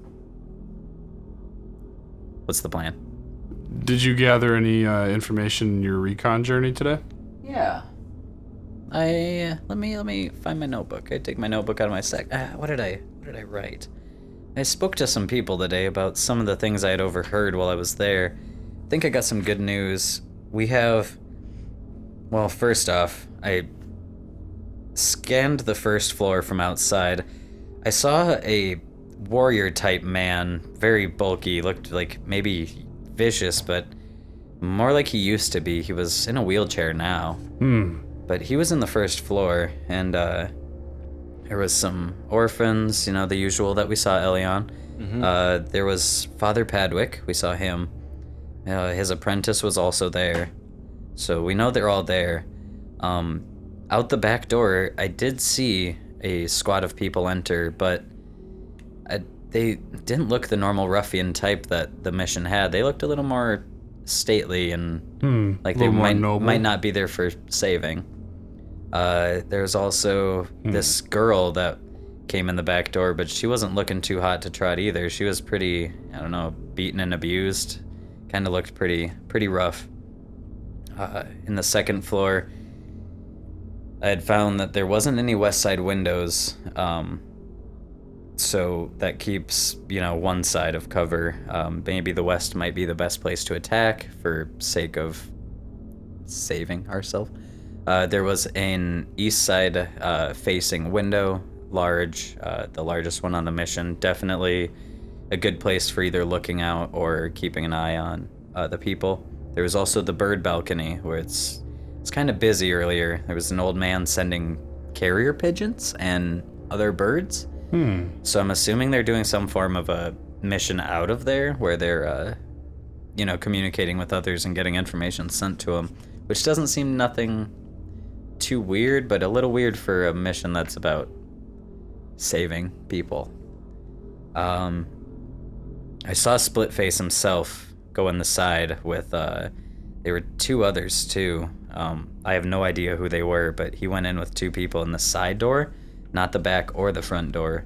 What's the plan? Did you gather any information in your recon journey today? Yeah. Let me find my notebook. I take my notebook out of my sack. What did I write? I spoke to some people today about some of the things I had overheard while I was there. I think I got some good news. We have... Well, first off, I scanned the first floor from outside. I saw a warrior-type man, very bulky, looked like maybe vicious, but more like he used to be. He was in a wheelchair now. But he was in the first floor, and there was some orphans, you know, the usual that we saw Elion. There was Father Padwick, we saw him. His apprentice was also there. So we know they're all there. Out the back door, I did see a squad of people enter, but they didn't look the normal ruffian type that the mission had. They looked a little more stately and like they little more noble. might not be there for saving. There's also this girl that came in the back door, but she wasn't looking too hot to trot either. She was pretty, I don't know, beaten and abused. Kind of looked pretty rough. In the second floor, I had found that there wasn't any west side windows, so that keeps, you know, one side of cover. Maybe the west might be the best place to attack for sake of saving ourselves. There was an east side facing window, large, the largest one on the mission. Definitely a good place for either looking out or keeping an eye on the people. There was also the bird balcony, where it's kind of busy earlier. There was an old man sending carrier pigeons and other birds. So I'm assuming they're doing some form of a mission out of there, where they're, you know, communicating with others and getting information sent to them, which doesn't seem nothing too weird, but a little weird for a mission that's about saving people. I saw Splitface himself go in the side with, there were two others too. I have no idea who they were, but he went in with two people in the side door, not the back or the front door.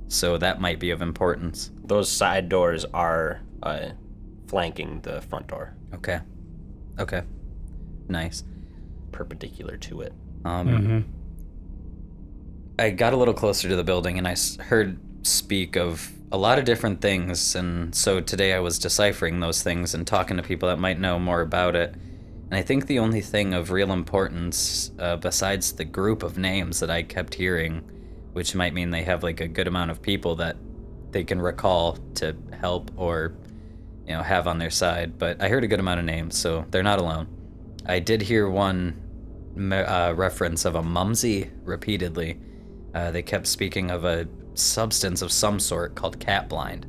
So that might be of importance. Those side doors are flanking the front door, Okay. Nice. perpendicular to it. I got a little closer to the building and I heard speak of a lot of different things, and so today I was deciphering those things and talking to people that might know more about it. And I think the only thing of real importance, besides the group of names that I kept hearing, which might mean they have like a good amount of people that they can recall to help or, you know, have on their side, but I heard a good amount of names, so they're not alone. I did hear one reference of a mumsy repeatedly. They kept speaking of a substance of some sort called cat blind.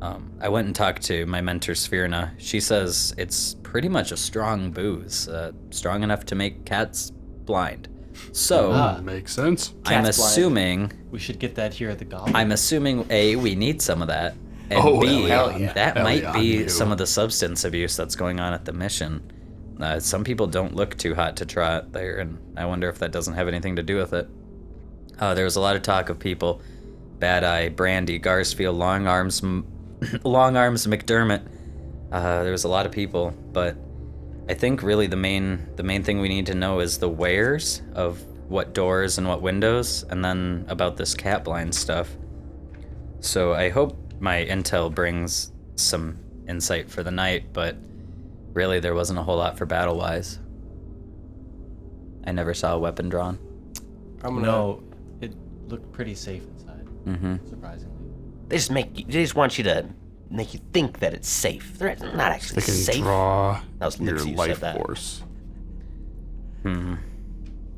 I went and talked to my mentor Sphyrna. She says it's pretty much a strong booze, strong enough to make cats blind. So Makes sense. I'm Cat's blind. assuming We should get that here at the Goblin. I'm assuming A, we need some of that, and Oh, B, hell yeah. that Hell might yeah, be you. some of the substance abuse that's going on at the mission. Some people don't look too hot to trot there, and I wonder if that doesn't have anything to do with it. There was a lot of talk of people. Bad Eye, Brandy, Garsfield, Long Arms McDermott. There was a lot of people, but I think really the main thing we need to know is the wheres of what doors and what windows, and then about this cat blind stuff. So I hope my intel brings some insight for the night, but really there wasn't a whole lot for battle-wise. I never saw a weapon drawn. No, it looked pretty safe inside. Surprisingly. They just want you to make you think that it's safe. They're not actually They can safe. draw That was your Lixie who said life that. force.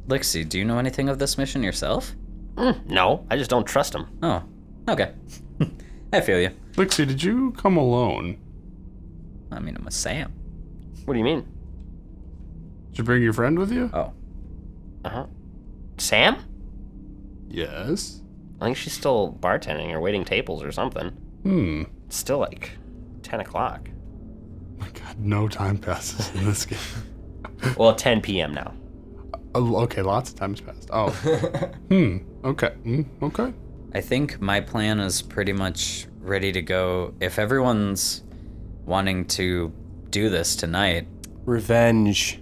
Lixie, do you know anything of this mission yourself? No, I just don't trust them. Oh, okay. I feel you. Lixie, did you come alone? I mean, I'm a Sam. What do you mean? Did you bring your friend with you? Oh, Sam? Yes. I think she's still bartending or waiting tables or something. It's still like 10 o'clock. My God, no time passes in this game. Well, 10 p.m. now. Oh, okay, lots of time's passed. Oh. Okay. Okay. I think my plan is pretty much ready to go. If everyone's wanting to do this tonight, Revenge.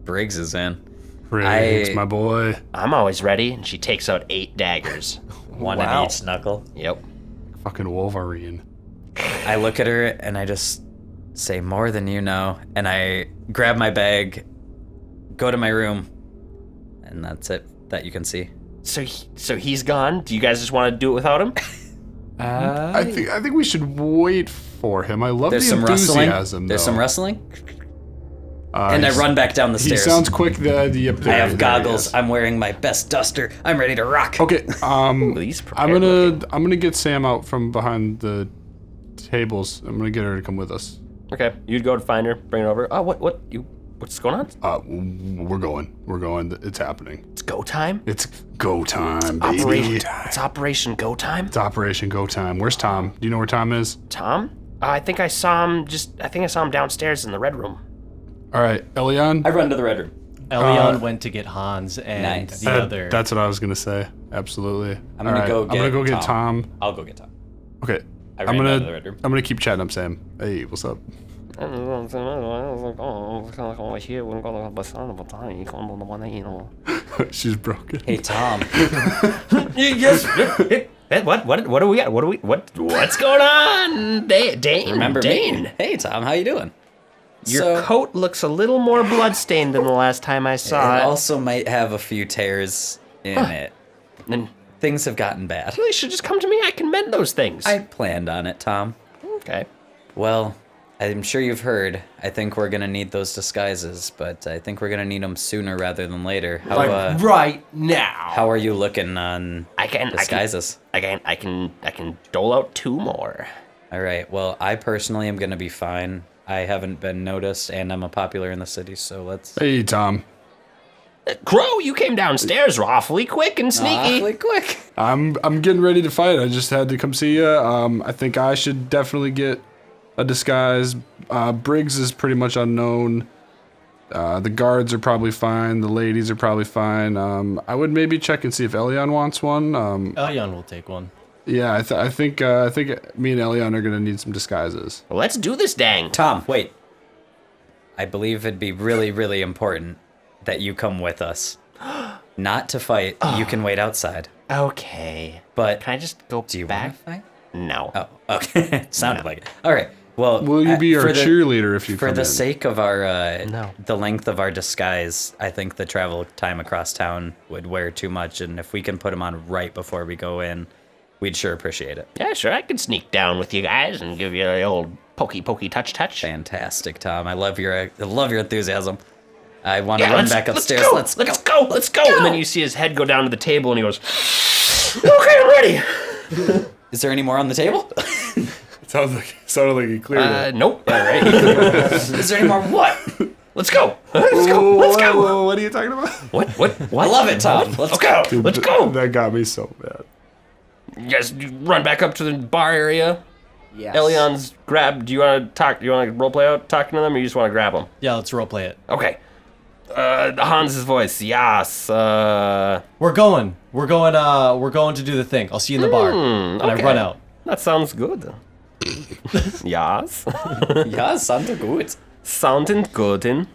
Briggs is in. Riggs, my boy. I'm always ready, and she takes out 8 daggers. One in each knuckle. Yep. Fucking Wolverine. I look at her and I just say, more than you know. And I grab my bag, go to my room, and that's it that you can see. So he's gone? Do you guys just want to do it without him? I think we should wait for him. I love There's the some enthusiasm. rustling. There's some though. rustling. And I run back down the He stairs. sounds quick. I have goggles. I'm wearing my best duster. I'm ready to rock. Okay. He's I'm prepared looking. gonna get Sam out from behind the tables. I'm gonna get her to come with us. Okay, you'd go to find her, bring her over. Oh, what's going on? We're going. It's happening. It's go time? It's go time, baby. It's Operation Go Time? It's Operation Go Time. Where's Tom? Do you know where Tom is? Tom? I think I saw him downstairs in the red room. All right, Elion. I run to the red room. Elion went to get Hans and Nice. the other. That's what I was gonna say. Absolutely. I'm gonna go get Tom. I'll go get Tom. Okay. I ran down to the red room. I'm gonna keep chatting up Sam. Hey, what's up? She's broken. Hey, Tom. Yes. What do we got? What's going on? Dane. Remember Dane. me? Hey, Tom. How you doing? Your coat looks a little more bloodstained than the last time I saw It it. also might have a few tears in it. Then Things have gotten bad. you should just come to me. I can mend those things. I planned on it, Tom. Okay. Well, I'm sure you've heard. I think we're gonna need those disguises, but I think we're gonna need them sooner rather than later. How, Right now. how are you looking on disguises? I can dole out 2 more. All right. Well, I personally am gonna be fine. I haven't been noticed, and I'm a popular in the city, so let's. Hey, Tom. Crow, you came downstairs awfully quick and sneaky. Awfully quick. I'm getting ready to fight. I just had to come see you. I think I should definitely get a disguise. Briggs is pretty much unknown. The guards are probably fine. The ladies are probably fine. I would maybe check and see if Elion wants one. Elion will take one. Yeah, I think me and Elion are gonna need some disguises. Well, let's do this, dang. Tom, wait. I believe it'd be really, really important that you come with us. Not to fight. You can wait outside. Okay. But Can I just go do you back? want to fight? No. Oh, okay. Sounded like it. All right. Well, Will you be our for the- cheerleader if you For come the in? sake of our No. the length of our disguise, I think the travel time across town would wear too much, and if we can put them on right before we go in, we'd sure appreciate it. Yeah, sure. I can sneak down with you guys and give you the old pokey touch. Fantastic, Tom. I love your enthusiasm. I want to Yeah, run back upstairs. Let's go. And then you see his head go down to the table and he goes, okay, I'm ready. Is there any more on the table? Sounded like he cleared it. Nope. All right. Is there any more what? Let's go. Let's go. Whoa, what are you talking about? What? I love it, Tom. Let's go. Let's go. That got me so bad. You guys run back up to the bar area. Yes. Elion's grab. Do you want to talk? Do you want to roleplay out talking to them, or you just want to grab them? Yeah, let's roleplay it. Okay. Hans's voice. Yes. We're going to do the thing. I'll see you in the bar. And I okay. run out. That sounds good. Yes. Ja, sounds good. Sounding good in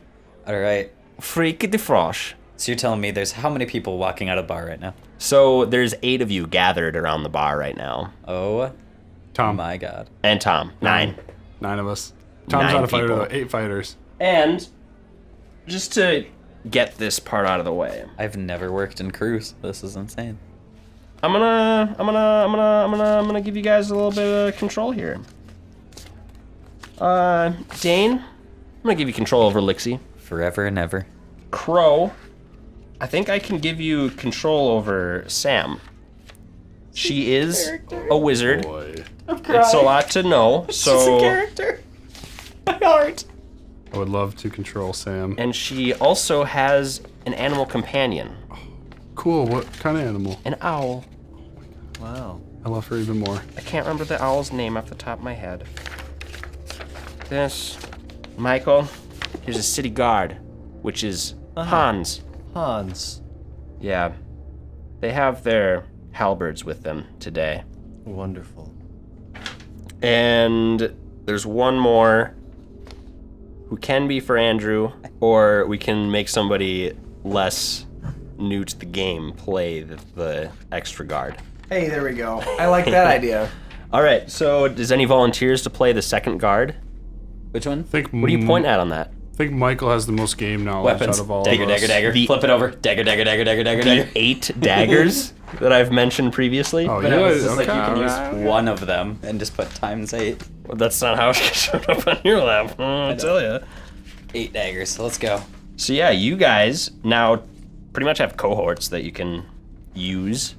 All right. Freaky the Frosh. So you're telling me there's how many people walking out of bar right now? So there's 8 of you gathered around the bar right now. Oh Tom. my god. And Tom. 9. 9 of us. Tom's 9 not a fighter people. though. 8 fighters. And just to get this part out of the way, I've never worked in crews. This is insane. I'm gonna give you guys a little bit of control here. Dane, I'm gonna give you control over Lixie. Forever and ever. Crow, I think I can give you control over Sam. She is a wizard. Boy. It's a lot to know. So, character. My heart. I would love to control Sam. and she also has an animal companion, Cool. What kind of animal? an owl. Wow. I love her even more. I can't remember the owl's name off the top of my head. Michael, here's a city guard, which is Hans. Hans. Yeah. They have their halberds with them today. Wonderful. And there's one more who can be for Andrew, or we can make somebody less new to the game play the extra guard. Hey, there we go. I like that idea. All right, so does any volunteers to play the second guard? Which one? Think. What do you point at on that? I think Michael has the most game knowledge Weapons. out of all Dagger, of us. dagger, dagger. The- Flip it over. Dagger, dagger, dagger, dagger, dagger, dagger. 8 daggers that I've mentioned previously. Oh, But yeah. it's just like you Okay. can use one of them and just put times 8. Well, that's not how it showed up on your lap. I'll tell you. 8 daggers. Let's go. So yeah, you guys now pretty much have cohorts that you can use.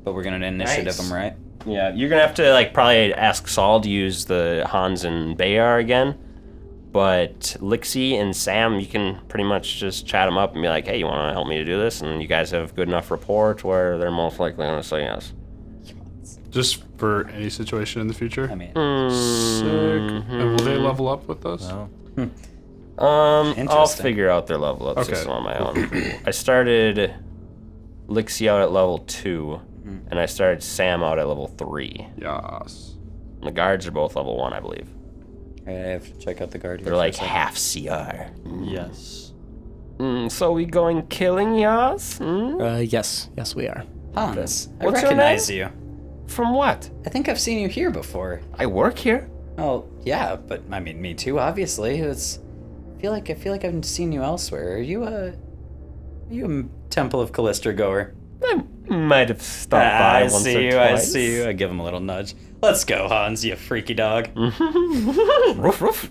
But we're gonna initiative Nice. them, right? Yeah, you're gonna have to probably ask Saul to use the Hans and Bayar again. But Lixie and Sam, you can pretty much just chat them up and be like, hey, you want to help me to do this? And you guys have good enough rapport to where they're most likely going to say yes. Just for any situation in the future. I mean, Sick. And will they level up with us? Wow. I'll Interesting. figure out their level up Okay. system on my own. I started Lixie out at level 2, and I started Sam out at level 3. Yes. And the guards are both level 1, I believe. I have to check out the guard here. They're for a like second. half CR. Yes. So we going killing yas? Yes, we are. Hans, I What's your recognize name? you. From what? I think I've seen you here before. I work here. Oh, yeah, but I mean, me too, obviously. I feel like I've seen you elsewhere. Are you a Temple of Callister goer? I might have stopped by I once see or you, twice. I see you. I give him a little nudge. Let's go, Hans, you freaky dog. Roof, roof.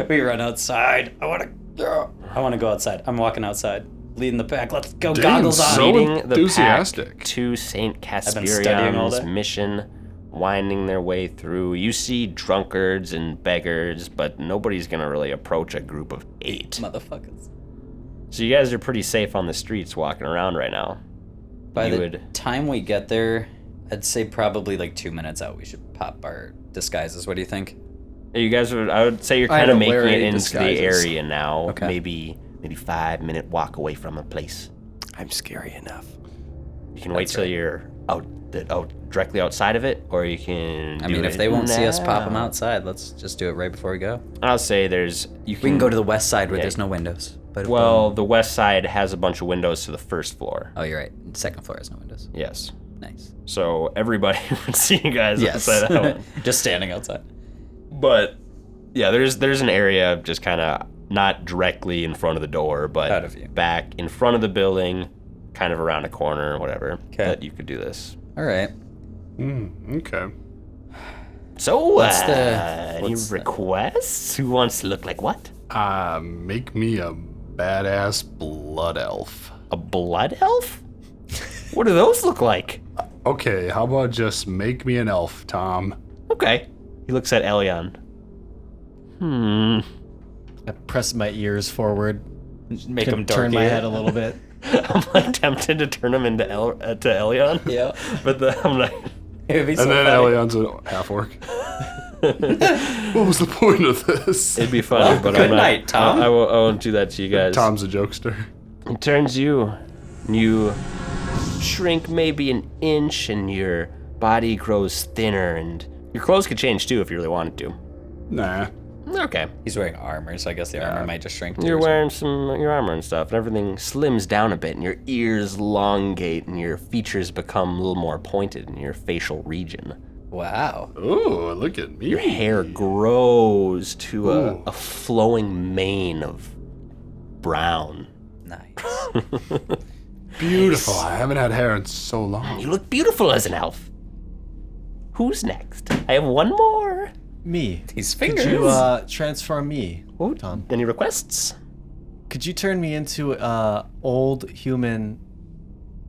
We run outside. I want to go outside. I'm walking outside, leading the pack. Let's go, Dang, goggles on. so Leading the pack enthusiastic. to St. been studying all Casperion's day. mission, winding their way through. You see drunkards and beggars, but nobody's gonna really approach a group of 8. Motherfuckers. So you guys are pretty safe on the streets walking around right now. By You the would- time we get there, I'd say probably like 2 minutes out, we should pop our disguises. What do you think? You guys would, I would say you're I kind of don't making wear it any into disguises. the area now. Okay. Maybe 5-minute walk away from a place. I'm scary enough. You can wait till you're out directly outside of it, or you can. I do mean, if it they won't see us pop them now. outside, let's just do it right before we go. I'll say you We can go to the west side where Yeah. there's no windows. But Well, the west side has a bunch of windows to the first floor. oh, you're right. Second floor has no windows. Yes. Nice. So everybody would see you guys Yes. outside that one. Just standing outside. But yeah, there's an area just kind of not directly in front of the door, but Out of view. back in front of the building, kind of around a corner or whatever, 'Kay. that you could do this. All right. Okay. So, What's any the- requests? Who wants to look like what? Make me a badass blood elf. A blood elf? What do those look like? Okay, how about just make me an elf, Tom? Okay. He looks at Elion. I press my ears forward. Make Can them turn my head a little bit. I'm like tempted to turn him into to Elion. Yeah. But I'm like, It would be so And then funny. Elion's a half orc. What was the point of this? It'd be funny, Well, but good I'm not, night, Tom. I won't do that to you guys. Tom's a jokester. It turns you. You shrink maybe an inch, and your body grows thinner, and your clothes could change too if you really wanted to. Nah. Okay. He's wearing armor, so I guess the armor might just shrink. too, You're or something. wearing your armor and stuff, and everything slims down a bit, and your ears elongate, and your features become a little more pointed in your facial region. Wow. Ooh, look at me. Your hair grows to a flowing mane of brown. Nice. Beautiful. I haven't had hair in so long. You look beautiful as an elf. Who's next? I have one more. Me. These Could fingers. you transform me, Tom? Any requests? Could you turn me into old human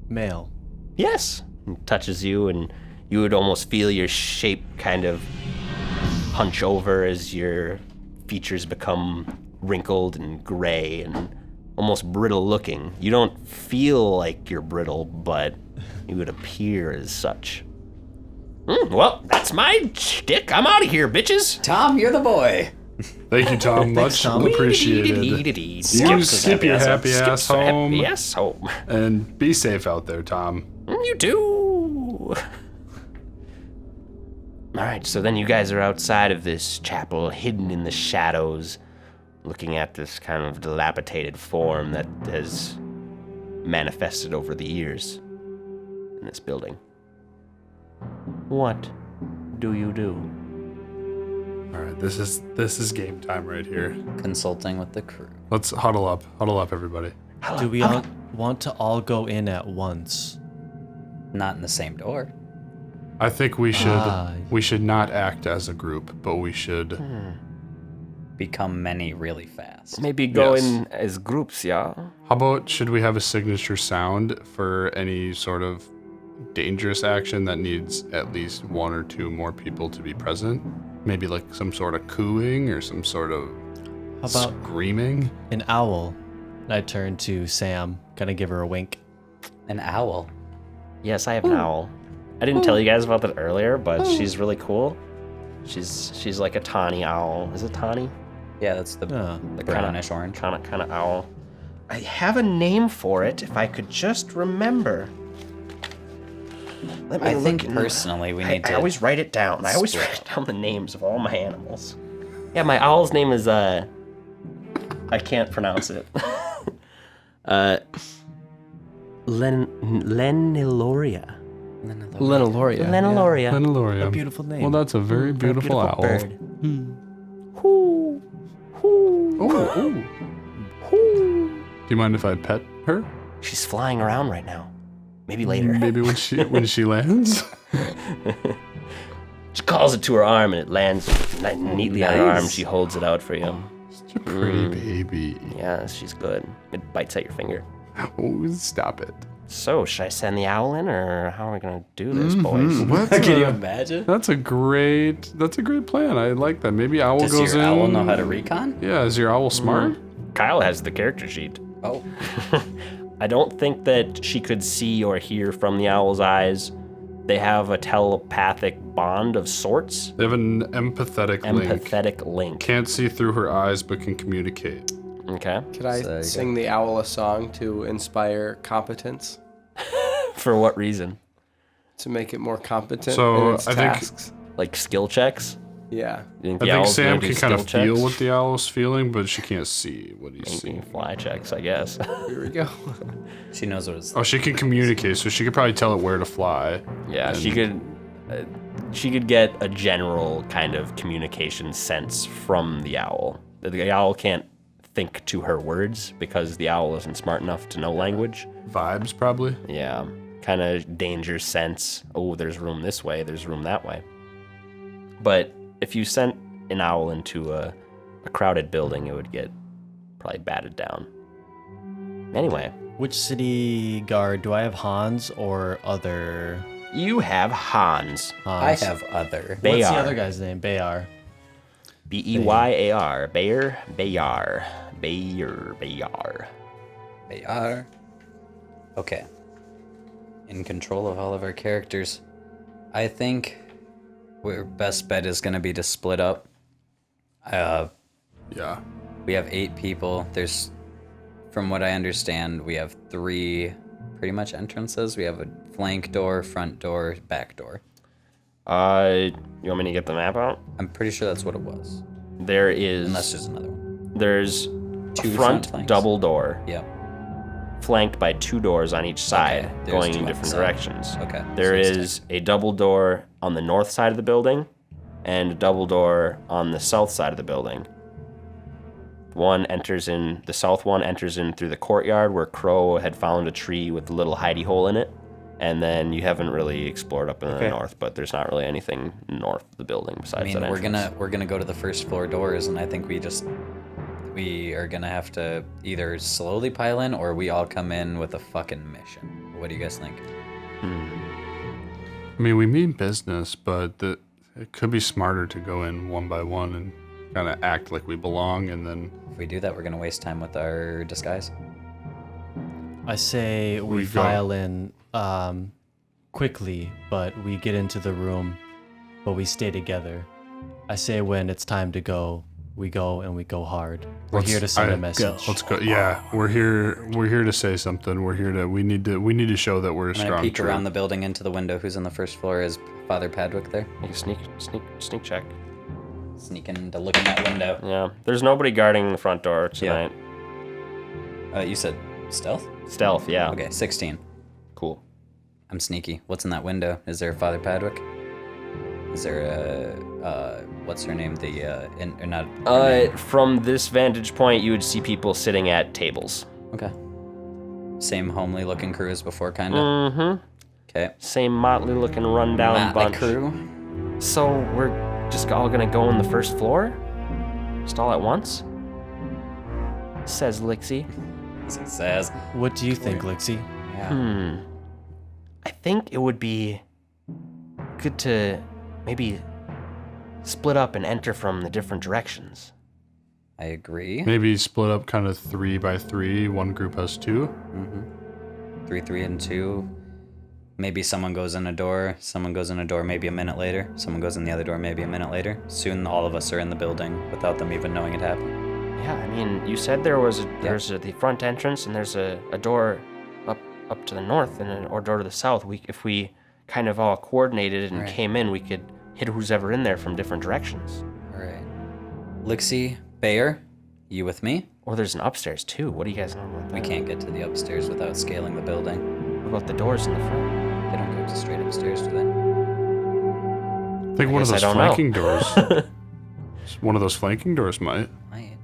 male? Yes. He touches you, and you would almost feel your shape kind of hunch over as your features become wrinkled and gray and almost brittle looking. You don't feel like you're brittle, but you would appear as such. Well, that's my shtick. I'm out of here, bitches. Tom, you're the boy. Thank you, Tom. Much Tom. appreciated. You skip your happy ass home. Yes, home. And be safe out there, Tom. You too. All right, so then you guys are outside of this chapel, hidden in the shadows, looking at this kind of dilapidated form that has manifested over the years in this building. What do you do? All right, this is game time right here. Consulting with the crew. Let's huddle up, everybody. Do we all want to all go in at once? Not in the same door. I think we should not act as a group, but we should. Become many really fast. Maybe go Yes. in as groups, yeah? How about should we have a signature sound for any sort of dangerous action that needs at least one or two more people to be present? Maybe like some sort of cooing or some sort of How about screaming. an owl? And I turn to Sam, kind of give her a wink. An owl. Yes, I have an owl. I didn't tell you guys about that earlier, but she's really cool. She's like a tawny owl. Is it tawny? Yeah, that's the The brownish orange. Kind of owl. I have a name for it. If I could just remember. Let me I look think in- personally we I need to. always write it down. I always write down the names of all my animals. Yeah, my owl's name is I can't pronounce it. Leniloria. Lenoloria. Leniloria. Lenaloria. A beautiful name. Well, that's a very beautiful, owl. bird. Oh, do you mind if I pet her? She's flying around right now. Maybe later. Maybe when she lands. She calls it to her arm and it lands neatly on her arm. Nice. She holds it out for you. Such a pretty baby. Yeah, she's good. It bites at your finger. Oh, stop it. So, should I send the owl in, or how are we gonna do this, boys? What? Can you imagine? That's a great plan. I like that. Maybe owl Does goes your in. owl know how to recon? Yeah, is your owl smart? Kyle has the character sheet. Oh, I don't think that she could see or hear from the owl's eyes. They have a telepathic bond of sorts. They have an empathetic link. Empathetic link. Can't see through her eyes, but can communicate. Okay. Could I So you sing the owl a song to inspire competence? For what reason? To make it more competent So, in its I think- tasks? Like skill checks? Yeah. You I the think owl's Sam gonna do can kind of skill feel checks? what the owl's feeling, but she can't see what he's You seeing. can fly checks, I guess. Here we go. she knows what it's. Oh, she can communicate, so she could probably tell it where to fly. Yeah, she could get a general kind of communication sense from the owl. The owl can't think to her words because the owl isn't smart enough to know language. Vibes, probably. Yeah, kind of danger sense. Oh, there's room this way, there's room that way. But if you sent an owl into a crowded building, it would get probably batted down. Anyway, Which city guard? Do I have Hans or other you have Hans. I Hans? have other. What's the Bayar. other guy's name? Bayar. Beyar. Bayar. They are. Okay. In control of all of our characters. I think Our best bet is going to be to split up. Yeah. We have 8 people. From what I understand, we have 3 pretty much entrances. We have a flank door, front door, back door. You want me to get the map out? I'm pretty sure that's what it was. There is. Unless there's another one. There's Two a front front flanks. double door, Yep. flanked by 2 doors on each side, Okay, there's going 2 in on the different side. directions. Okay, There so it's is a double door on the north side of the building, and a double door on the south side of the building. The south one enters in through the courtyard where Crow had found a tree with a little hidey hole in it. And then you haven't really explored up in the north, but there's not really anything north of the building besides I mean, that entrance. we're gonna go to the first floor doors, and I think we are gonna have to either slowly pile in, or we all come in with a fucking mission. What do you guys think? I mean, we mean business, but it could be smarter to go in one by one and kind of act like we belong, and then If we do that, we're gonna waste time with our disguise. I say we We go. file in quickly, but we get into the room, but we stay together. I say when it's time to go, we go and we go hard. We're Let's- here to send I- a message. let's go. Yeah, we're here to say something. We need to show that we're a I'm gonna strong peek troop. around the building into the window. Who's on the first floor? Is Father Padwick there? Make a sneak check. Sneaking to look in that window. Yeah, there's nobody guarding the front door tonight. You said stealth? Stealth, yeah. Okay, 16. Cool. I'm sneaky. What's in that window? Is there a Father Padwick? Is there a what's her name? From this vantage point, you would see people sitting at tables. Okay. Same homely looking crew as before, kinda. Mm-hmm. Okay. Same motley looking rundown Motley bunch. crew. So we're just all gonna go on the first floor? Just all at once? Says Lixie. As he says. What do you think, Lixie? Yeah. I think it would be good to maybe split up and enter from the different directions. I agree. Maybe split up kind of 3 by 3. One group has 2. 3, 3, and 2. Maybe someone goes in a door, maybe a minute later. Someone goes in the other door, maybe a minute later. Soon all of us are in the building without them even knowing it happened. Yeah, I mean, you said there's the front entrance and there's a door up to the north and or door to the south. If we kind of all coordinated and Right. came in, we could hit who's ever in there from different directions. All right. Lixie, Bayer, you with me? Or there's an upstairs too. What do you guys know about that? We can't get to the upstairs without scaling the building. What about the doors in the front? They don't go straight upstairs, do they? I think one of guess I those don't know. flanking doors. One of those flanking doors might. Might.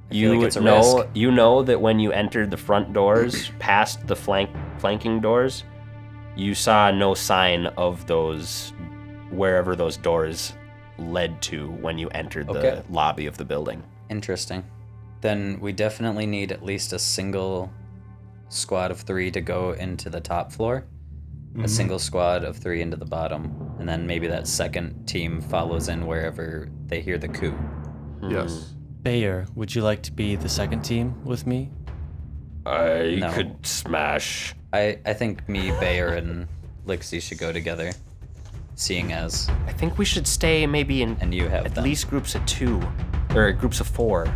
I feel like it's a know risk. you know that when you entered the front doors past the flanking doors, you saw no sign of those wherever those doors led to when you entered Okay. the lobby of the building. Interesting. Then we definitely need at least a single squad of 3 to go into the top floor, a single squad of 3 into the bottom, and then maybe that second team follows in wherever they hear the coup. Yes. Bayer, would you like to be the second team with me? I No. could smash. I think me, Bayer, and Lixie should go together, seeing as I think we should stay maybe in and you have at them. least groups of 2 or groups of 4.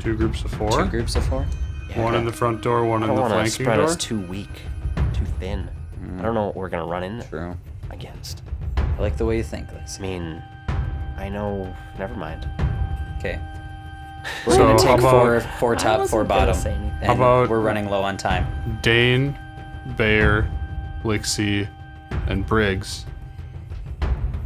2 groups of 4. 2 groups of 4. Yeah, One in the front door, one I in don't the want to flanking spread door. us too weak, too thin. I don't know what we're gonna run in True. against. I like the way you think, I Lixie. mean, I know. Never mind. Okay. We're So gonna how take about- four top, 4 bottom, anything. and about- we're running low on time. Dane, Bayer, Lixie, and Briggs.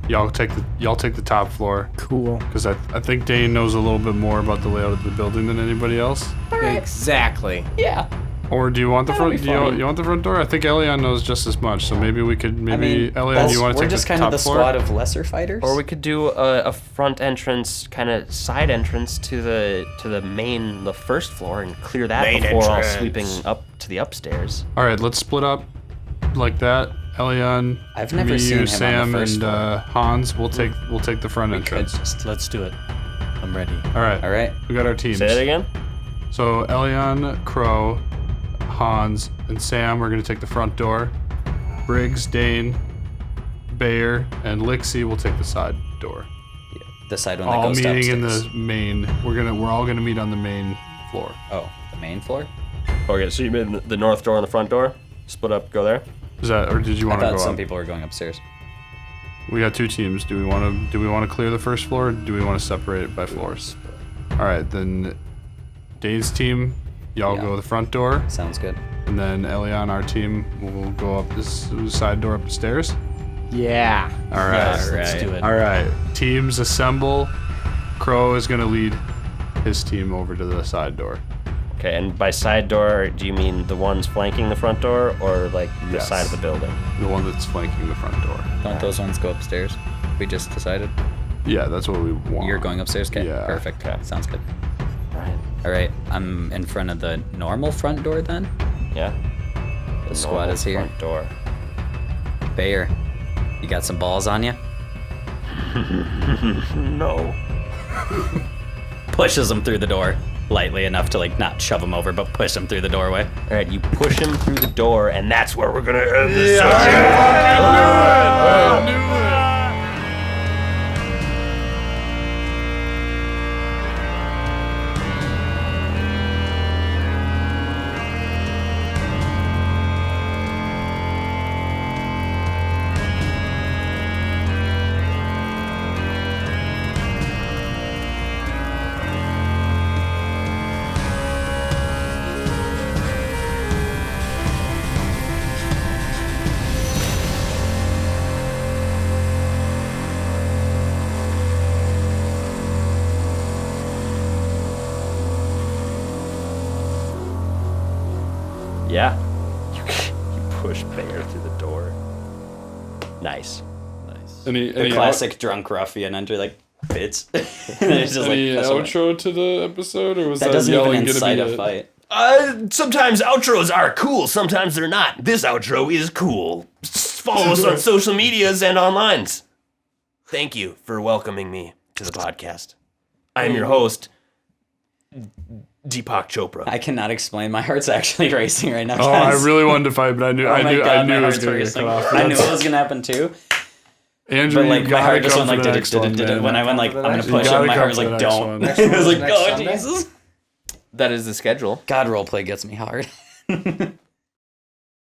Y'all take the top floor Cool. because I think Dane knows a little bit more about the layout of the building than anybody else. Exactly. Yeah. Or do you want the That'll front? be Do fine. you want the front door? I think Elion knows just as much, so maybe we could Elion, do you want to we're take just the kind top of the floor? squad of lesser fighters. Or we could do a front entrance, kind of side entrance to the first floor and clear that Main before all entrance. sweeping up to the upstairs. All right, let's split up like that. Elion, I've never me, seen you, him on the Sam, first and floor. Hans. We'll take the front entrance. Let's do it. I'm ready. All right. All right. We got our teams. Say that again. So Elion, Crow, Hans, and Sam are going to take the front door. Briggs, Dane, Bayer, and Lixie will take the side door. The side one that All goes meeting in upstairs. the main. We're all gonna meet on the main floor. Oh, the main floor? Okay, so you made the north door and the front door? Split up, go there? Is that, or did you I want to thought go some up? people were going upstairs. We got 2 teams. Do we want to clear the first floor? Or do we want to separate it by floors? All right, then. Dave's team, y'all Yeah. go the front door, Sounds good. and then Elion, our team, will go up this side door up the stairs. Yeah. All right. Yes, let's Alright. do it. All right. Teams assemble. Crow is gonna lead his team over to the side door. Okay, and by side door, do you mean the ones flanking the front door or like the Yes. side of the building? The one that's flanking the front door. Don't those ones go upstairs? We just decided. Yeah, that's what we want. You're going upstairs? Okay, Yeah. perfect. Okay. Sounds good. Right. All right, I'm in front of the normal front door then. Yeah. The squad normal is here. Front door. Bayer, you got some balls on you? No. Pushes him through the door lightly enough to like not shove him over, but push him through the doorway. All right, you push him through the door, and that's where we're gonna end this. Yeah. You push Bayer through the door. Nice. Nice. Any The classic drunk ruffian enter like fits. It's just any push away. outro to the episode, or was That that, doesn't even yelling gonna incite be a it? fight. Sometimes outros are cool, sometimes they're not. This outro is cool. Follow us on social medias and online. Thank you for welcoming me to the podcast. I am your host, Deepak Chopra. I cannot explain. My heart's actually racing right now. Oh, I guys. really wanted to fight, but I knew Oh I my knew God, my it was heart's gonna get racing. cut off. I knew it was gonna happen too. Andrew, But like you my gotta heart just come went for like the next one, man. when I went like Come I'm for gonna the push next him. one. My You heart was gotta like come for the don't. next It was like Next oh Sunday? Jesus. That is the schedule. God roleplay gets me hard.